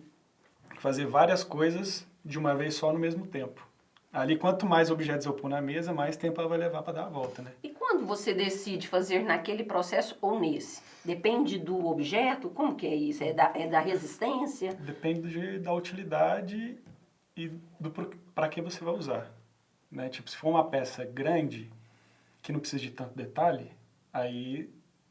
fazer várias coisas de uma vez só no mesmo tempo. Ali, quanto mais objetos eu pôr na mesa, mais tempo ela vai levar para dar a volta, né? E quando você decide fazer naquele processo ou nesse? Depende do objeto? Como que é isso? É da resistência? Depende da utilidade e para que você vai usar. Né? Tipo, se for uma peça grande, que não precisa de tanto detalhe, aí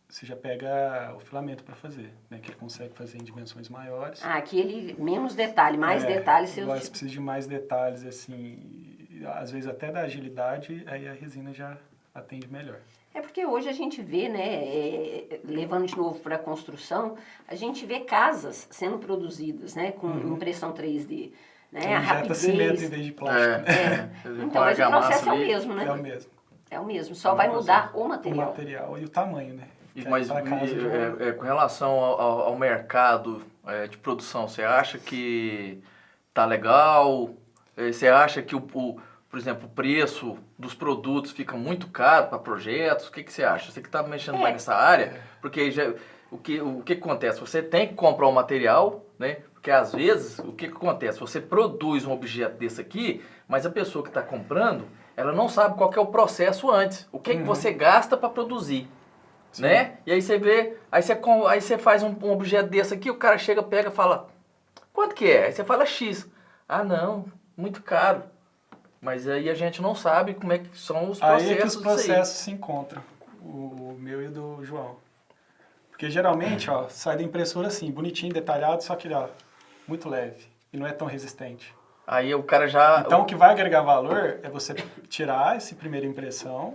você já pega o filamento para fazer, né? Que ele consegue fazer em dimensões maiores. Aquele menos detalhe, mais detalhes. Agora, se precisa de mais detalhes, assim, às vezes até da agilidade, aí a resina já atende melhor. É porque hoje a gente vê, né, levando de novo para a construção, a gente vê casas sendo produzidas, né, com impressão 3D. Né, a rapidez. Cimento em vez de plástico. Então, mas o processo é o mesmo, né? É o mesmo. É o mesmo, só vai mudar o O material. material e o tamanho, né? Mas com relação ao mercado de produção, você acha que tá legal? Você acha que, por exemplo, o preço dos produtos fica muito caro para projetos? O que você acha? Você que está mexendo mais nessa área, porque o que acontece? Você tem que comprar o material, né? Porque às vezes, o que acontece? Você produz um objeto desse aqui, mas a pessoa que está comprando, ela não sabe qual que é o processo antes. O que você gasta para produzir. Sim. Né? E aí você vê, aí você faz um objeto desse aqui, o cara chega, pega e fala, quanto que é? Aí você fala X. Ah, não, muito caro. Mas aí a gente não sabe como é que são os processos. Aí é que os processos se encontram, o meu e o do João. Porque geralmente, ó, sai da impressora assim, bonitinho, detalhado, só que, ó, muito leve e não é tão resistente. Aí o cara já... Então o que vai agregar valor é você tirar essa primeira impressão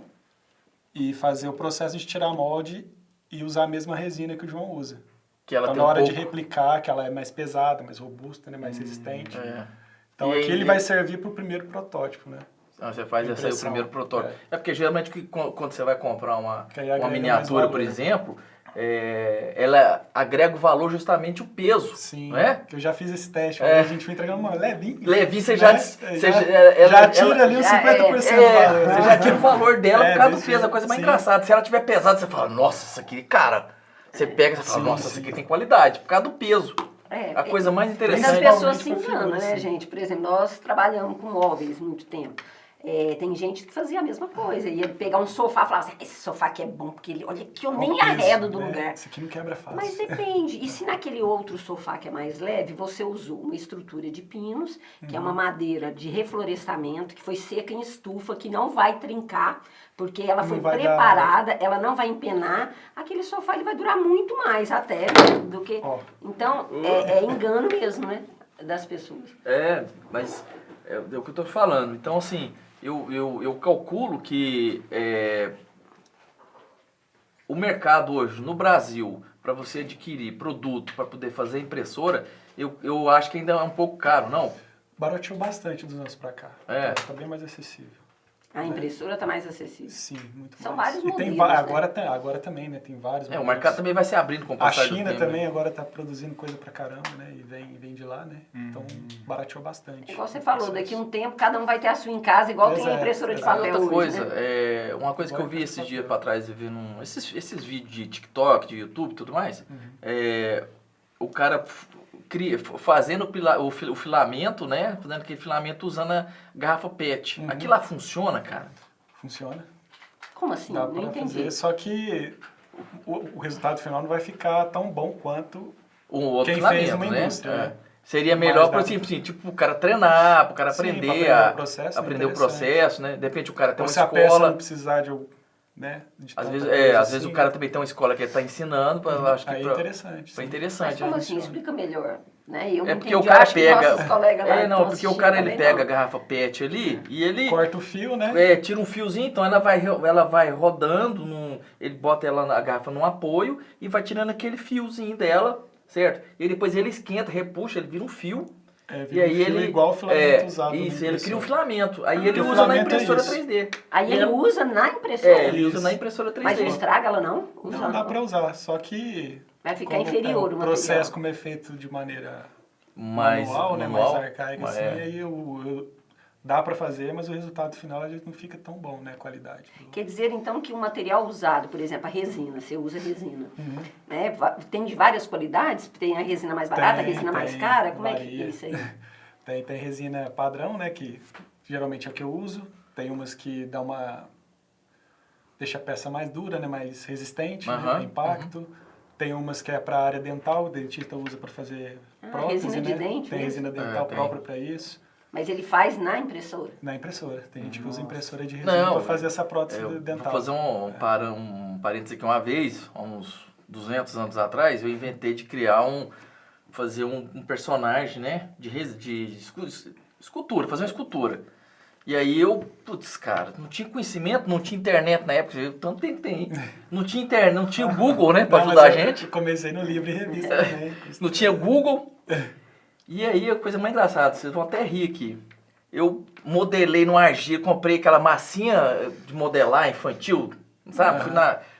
e fazer o processo de tirar molde e usar a mesma resina que o João usa. Que ela então, tem na hora de replicar, que ela é mais pesada, mais robusta, né, mais resistente. Então, aqui ele vai servir para o primeiro protótipo, né? Você faz esse aí, o primeiro protótipo. É porque, geralmente, quando você vai comprar uma miniatura, por exemplo, ela agrega o valor justamente o peso. Sim, não é? Que eu já fiz esse teste. A gente foi entregando uma levinho. Levinho, você né? já tira ali os 50% do valor. Você já tira o valor dela por causa do peso. A coisa mais engraçada. Se ela tiver pesada, você fala, nossa, isso aqui, cara... Você pega e fala, nossa, isso aqui tem qualidade, por causa do peso. A coisa mais interessante... Mas as pessoas se enganam, né, gente? Por exemplo, nós trabalhamos com móveis muito tempo. Tem gente que fazia a mesma coisa. Ia pegar um sofá e falava assim, esse sofá aqui é bom, porque ele, olha aqui, eu nem Peso, arredo do né? lugar. Isso aqui não quebra fácil. Mas depende. E se naquele outro sofá que é mais leve, você usou uma estrutura de pinos, que é uma madeira de reflorestamento, que foi seca em estufa, que não vai trincar, porque ela foi vai preparada, ela não vai empenar, aquele sofá ele vai durar muito mais até do que... Ó. Então, é engano mesmo, né, das pessoas. Mas é o que eu tô falando. Então, assim, eu calculo que o mercado hoje, no Brasil, para você adquirir produto, para poder fazer impressora, eu acho que ainda é um pouco caro, não? Barateou bastante dos anos pra cá. Tá bem mais acessível. A impressora está mais acessível. Sim, muito São mais. vários E tem modelos, né? agora também, né? Tem vários O modelos. mercado também vai se abrindo com o A passar do China tempo, também né? agora está produzindo coisa pra caramba, né? E vem de lá, né? Então, barateou bastante. Igual você falou, daqui a um tempo cada um vai ter a sua em casa, igual tem a impressora de papel Outra hoje, coisa, né? uma coisa que eu vi esses dias pra trás, vendo esses vídeos de TikTok, de YouTube e tudo mais, o cara fazendo o filamento, né? Fazendo aquele filamento usando a garrafa PET. Aquilo lá funciona, cara? Funciona. Como assim? Dá Não pra entendi. fazer, só que o resultado final não vai ficar tão bom quanto O outro quem filamento, fez uma né? indústria, né? Seria Mas melhor dá para pra- tipo, o cara treinar, para o cara Sim, pra aprender aprender o processo, né? aprender o Interessante. processo, né? De repente o cara tem Ou uma se a peça não escola, precisar de, né, de às tanta vezes, coisa às vezes assim, o cara né? também tem uma escola que ele está ensinando, acho que Aí é interessante. foi sim. interessante, Mas como né? assim? Explica melhor. Né? Eu não Porque entendi, o cara acho que nossos pega, colegas lá não, estão porque o assistindo cara ele também pega a não. garrafa PET ali e ele Corta o fio, né? tira um fiozinho, então ela vai rodando, ele bota a garrafa num apoio e vai tirando aquele fiozinho dela, certo? E depois ele esquenta, repuxa, ele vira um fio. É, E vira aí um fio ele igual o filamento usado isso, na ele cria um impressora. filamento. Aí ele o usa na filamento é impressora isso. 3D. Aí ele usa na impressora. Ele usa Isso. na impressora 3D. Mas não estraga ela não? Não, Usando. dá pra usar, só que... Vai ficar como inferior é o um processo material. como é feito de maneira mais manual, né, manual, mais arcaica, mas assim, aí dá pra fazer, mas o resultado final a gente não fica tão bom, né, a qualidade. Quer dizer, então, que o material usado, por exemplo, a resina, você usa resina, né? Tem de várias qualidades? Tem a resina mais barata, a resina mais cara? Como é que varia. é isso aí? Tem resina padrão, né, que geralmente é o que eu uso. Tem umas que deixa a peça mais dura, né, mais resistente, né, ao impacto. Tem umas que é para a área dental, o dentista usa para fazer prótese, resina de né? dente Tem mesmo? resina dental tem. própria para isso. Mas ele faz na impressora. Na impressora. Tem gente que usa impressora de resina Não, para fazer essa prótese eu dental. vou fazer um parênteses aqui. Uma vez, há uns 200 anos atrás, eu inventei de fazer um personagem, né, de escultura, fazer uma escultura. E aí cara, não tinha conhecimento, não tinha internet na época, tanto tempo tem. Não tinha internet, não tinha Google, né, pra Não, mas ajudar a eu gente. comecei no livro e revista também. Não tinha Google. E aí a coisa mais engraçada, vocês vão até rir aqui. Eu modelei no argila, comprei aquela massinha de modelar infantil, sabe?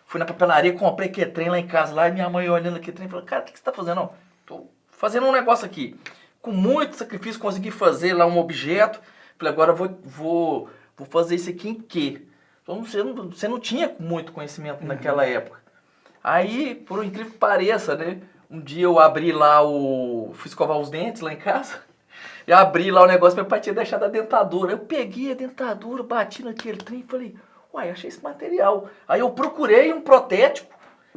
Fui na papelaria, comprei aquele trem lá em casa, lá, e minha mãe olhando aquele trem, falou, cara, o que você tá fazendo? Não, tô fazendo um negócio aqui. Com muito sacrifício, consegui fazer lá um objeto. Falei, agora eu vou fazer isso aqui em quê? Então, você não tinha muito conhecimento naquela época. Aí, por incrível que pareça, né? Um dia eu abri lá fui escovar os dentes lá em casa. E abri lá o negócio, meu pai tinha deixado a dentadura. Eu peguei a dentadura, bati naquele trem e falei, uai, achei esse material. Aí eu procurei um protético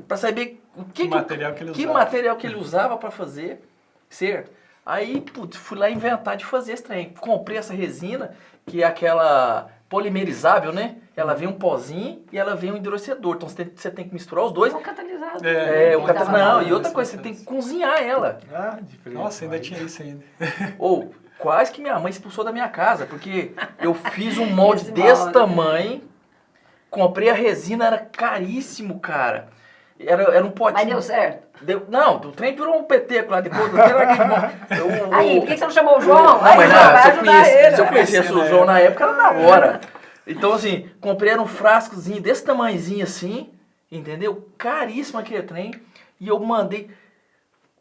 para saber que material que ele usava para fazer, certo? Aí, putz, fui lá inventar de fazer esse trem. Comprei essa resina, que é aquela polimerizável, né? Ela vem um pozinho e ela vem um endurecedor. Então você tem que misturar os dois. É um catalisador. Não, e outra coisa, você tem que cozinhar ela. Diferente. Nossa, ainda tinha isso ainda. Ou quase que minha mãe expulsou da minha casa, porque eu fiz um molde Esse desse molde. tamanho, comprei a resina, era caríssimo, cara. Era um potinho. Mas deu certo? Não, o trem virou um peteco lá depois. Aí, por que você não chamou o João? Não, Aí, mas João, vai se ajudar ele. eu conhecesse o João na época, era na hora. Então, assim, comprei um frascozinho desse tamanhozinho assim, entendeu? Caríssimo aquele trem. E eu mandei...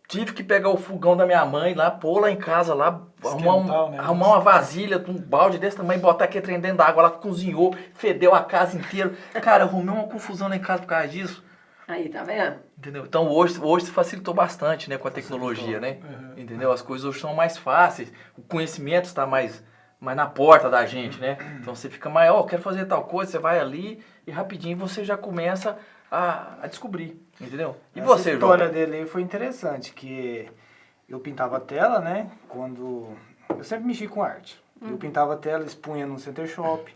Tive que pegar o fogão da minha mãe lá, pôr lá em casa, lá, arrumar uma vasilha, um balde desse tamanho, botar aquele trem dentro da água lá, cozinhou, fedeu a casa inteira. Cara, arrumei uma confusão lá em casa por causa disso. Aí, tá vendo? Entendeu? Então hoje se facilitou bastante, né, com a tecnologia, né? Entendeu? As coisas hoje são mais fáceis, o conhecimento está mais mais na porta da gente, né? Então você fica mais, quero fazer tal coisa, você vai ali e rapidinho você já começa a descobrir, entendeu? E Essa você, João? história dele aí foi interessante, que eu pintava a tela, né? Eu sempre mexi com arte. Eu pintava a tela, expunha no Center Shop.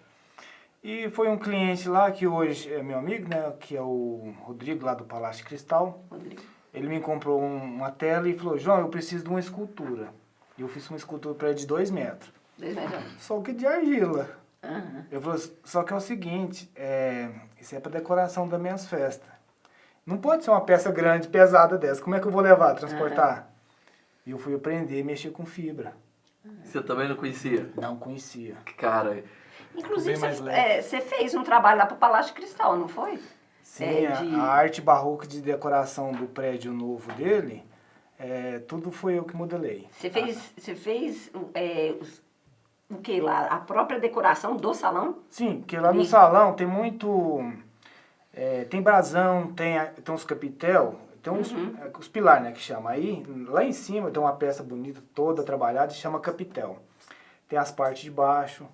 E foi um cliente lá, que hoje é meu amigo, né? Que é o Rodrigo, lá do Palácio Cristal. Rodrigo. Ele me comprou uma tela e falou, João, eu preciso de uma escultura. E eu fiz uma escultura para ele de 2 metros. 2 metros. Só que de argila. Aham. Eu falei, só que é o seguinte, isso é para decoração das minhas festas. Não pode ser uma peça grande, pesada dessa. Como é que eu vou levar, transportar? E eu fui aprender a mexer com fibra. Você também não conhecia? Não conhecia. Cara, Inclusive, Bem mais leve. você fez um trabalho lá pro Palácio Cristal, não foi? Sim, De- a arte barroca de decoração do prédio novo dele, tudo foi eu que modelei. Você fez o que lá? A própria decoração do salão? Sim, porque lá no Sim. salão tem muito... tem brasão, tem uns capitel, tem os pilares, né, que chama. Aí, lá em cima tem uma peça bonita, toda trabalhada, que chama capitel. Tem as partes de baixo.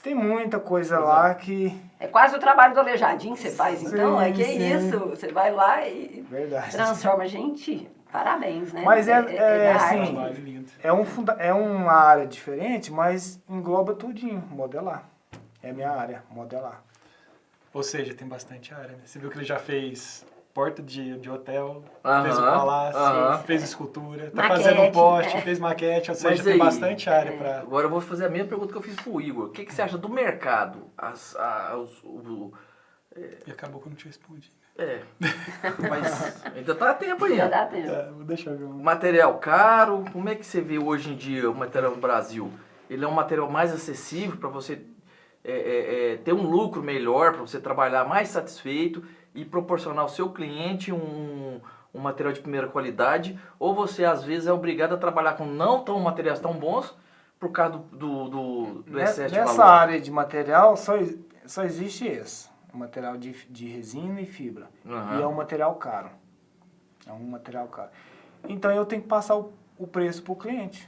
Tem muita coisa lá que... É quase o trabalho do Aleijadinho que você faz, então. Sim, Que sim. isso? Você vai lá e Verdade. transforma. Gente, parabéns, né? Mas da assim, arte. Trabalho lindo. é uma área diferente, mas engloba tudinho, modelar. É a minha área, modelar. Ou seja, tem bastante área, né? Você viu que ele já fez porta de hotel, Aham, fez o palácio, aham. fez escultura, tá Maquete, fazendo um poste, é. fez maquete, ou seja, Mas tem aí, bastante área pra... agora eu vou fazer a mesma pergunta que eu fiz pro Igor. O que você acha do mercado? E acabou que eu não te respondi. Mas ainda tá a tempo ainda. Já dá tempo. Vou deixar eu ver um... Material caro, como é que você vê hoje em dia o material no Brasil? Ele é um material mais acessível para você ter um lucro melhor, para você trabalhar mais satisfeito e proporcionar ao seu cliente um material de primeira qualidade, ou você às vezes é obrigado a trabalhar com materiais tão bons por causa do excesso de Nessa valor? área de material, só existe esse. O material de resina e fibra. Aham. E é um material caro. É um material caro. Então eu tenho que passar o preço para o cliente.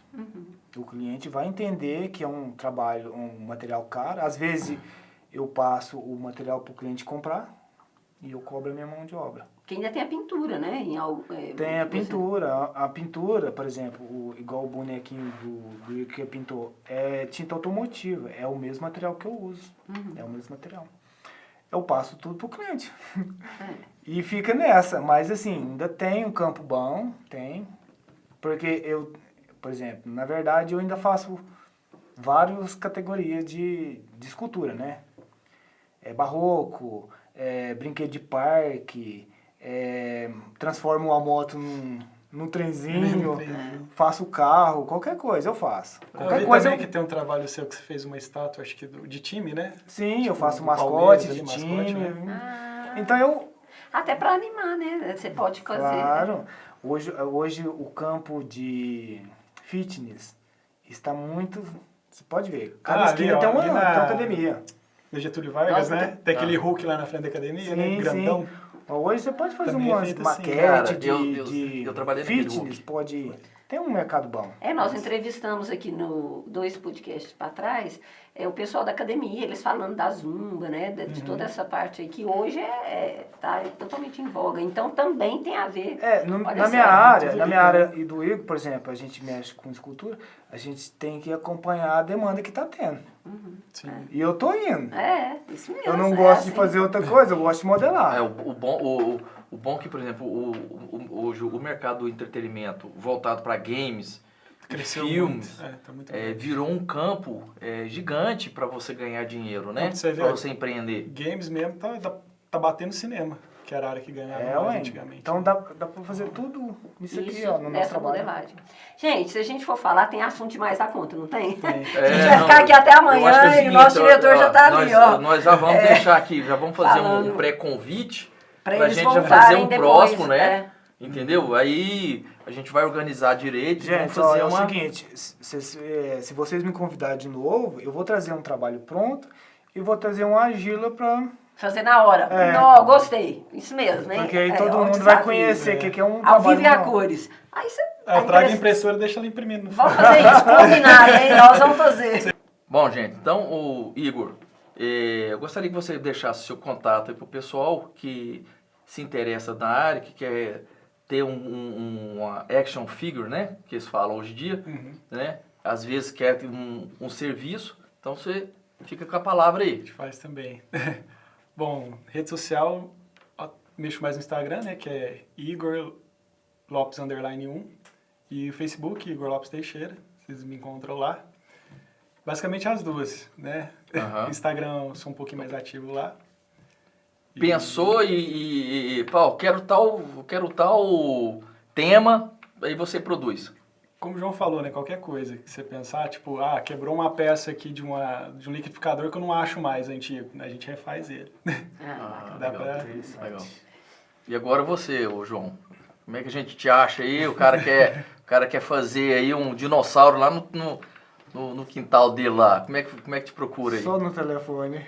O cliente vai entender que é um trabalho, um material caro. Às vezes eu passo o material para o cliente comprar e eu cobro a minha mão de obra. Porque ainda tem a pintura, né? Tem a pintura. A pintura, por exemplo, igual o bonequinho do Igor que pintou, é tinta automotiva. É o mesmo material que eu uso. É o mesmo material. Eu passo tudo pro cliente. E fica nessa. Mas assim, ainda tem um campo bom, tem. Porque por exemplo, na verdade eu ainda faço várias categorias de escultura, né? Barroco, brinquedo de parque, transformo a moto num trenzinho, faço carro, qualquer coisa eu faço. Eu Qualquer vi coisa também que tem um trabalho seu que você fez uma estátua, acho que de time, né? Sim, eu faço do mascote Palmeiras de ali, time. mascote, Ah, Então eu, até para animar, né? Você pode fazer. claro, hoje o campo de fitness está muito, você pode ver, cada esquina ali, tem ó, uma ali na- academia. Do Getúlio Vargas, Nossa, né? Tem aquele Hulk lá na frente da academia, né? Sim, Grandão. sim. Hoje você pode fazer Também é umas feito assim, maquetes cara, de eu trabalhei naquele fitness, Hulk. pode... Tem um mercado bom. Nós entrevistamos aqui no 2 podcasts para trás o pessoal da academia, eles falando da zumba, né? De toda essa parte aí, que hoje tá totalmente em voga. Então também tem a ver. Olha Na só, minha tudo área e do Igor, por exemplo, a gente mexe com escultura, a gente tem que acompanhar a demanda que está tendo. Sim. E eu tô indo. Isso mesmo. Eu não é gosto assim. de fazer outra coisa, eu gosto de modelar. O bom que, por exemplo, hoje o mercado do entretenimento voltado para games, Cresceu filmes, muito. Tá muito grande. virou um campo gigante para você ganhar dinheiro, né? Onde você vê, Para você empreender. Games mesmo tá batendo cinema, que era a área que ganhava mais ué. antigamente. Então dá pra fazer tudo isso aqui, ó, no nosso nessa trabalho. modelagem. Gente, se a gente for falar, tem assunto demais da conta, não tem? Tem. A gente vai não, ficar aqui até eu amanhã acho que é o e o seguinte, nosso diretor já tá ali, ó. Nós já vamos deixar aqui, já vamos fazer Falando. um pré-convite Pra pra eles gente já voltarem fazer um depois, próximo, né? Entendeu? Aí a gente vai organizar direito e vamos Gente, ó, fazer é o uma... seguinte, se vocês me convidarem de novo, eu vou trazer um trabalho pronto e vou trazer uma argila pra... Fazer na hora. É. Não, gostei. Isso mesmo, hein? Porque aí É, todo ó, o mundo vai desafio. conhecer que é um Ao vivo trabalho... e a não. cores. Aí você Eu trago a impressora e deixo ela imprimindo no Vamos fazer isso, combinado, hein? Nós vamos fazer. Bom, gente, então, o Igor, eu gostaria que você deixasse seu contato aí pro pessoal que se interessa na área, que quer ter uma action figure, né? Que eles falam hoje em dia, né? Às vezes quer ter um serviço, então você fica com a palavra aí. A gente faz também. Bom, rede social, mexo mais no Instagram, né? Que é Igor Lopes _1. E o Facebook, Igor Lopes Teixeira. Vocês me encontram lá. Basicamente as duas, né? Instagram, eu sou um pouquinho mais ativo lá. Pensou pô, quero tal tema, aí você produz. Como o João falou, né? Qualquer coisa que você pensar, tipo, quebrou uma peça aqui de um liquidificador que eu não acho mais antigo, né? A gente refaz ele. Dá legal. Legal. E agora você, ô João, como é que a gente te acha aí? O cara quer fazer aí um dinossauro lá no quintal dele lá. Como é que te procura aí? Só no telefone.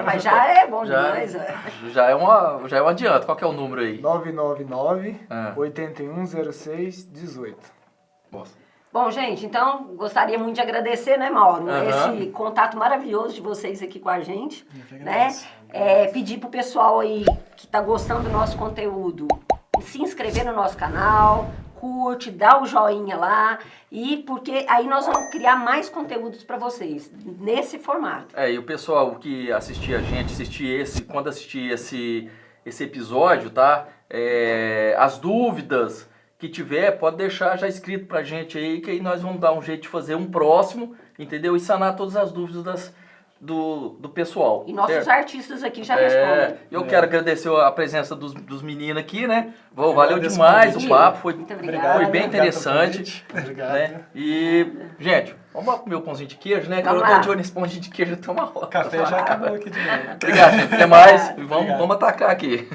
Mas já é bom demais. Já é um adianto. Qual que é o número aí? 999-8106-18. Nossa. Bom, gente, então, gostaria muito de agradecer, né, Mauro? Esse contato maravilhoso de vocês aqui com a gente. Né? Pedir pro pessoal aí que tá gostando do nosso conteúdo se inscrever no nosso canal, curte, dá o joinha lá, porque aí nós vamos criar mais conteúdos para vocês, nesse formato. E o pessoal que assistir a gente, quando assistir esse episódio, tá? As dúvidas que tiver, pode deixar já escrito pra gente aí, que aí nós vamos dar um jeito de fazer um próximo, entendeu? E sanar todas as dúvidas do pessoal. E nossos certo? artistas aqui já respondem. Eu quero agradecer a presença dos meninos aqui, né? Valeu demais o papo, foi bem interessante. Obrigado. Né? E, gente, vamos comer o pãozinho de queijo, né? Que eu tô de olho nesse pãozinho de queijo até uma hora. O café já acabou aqui de novo. Obrigado, gente. Até mais. Vamos atacar aqui.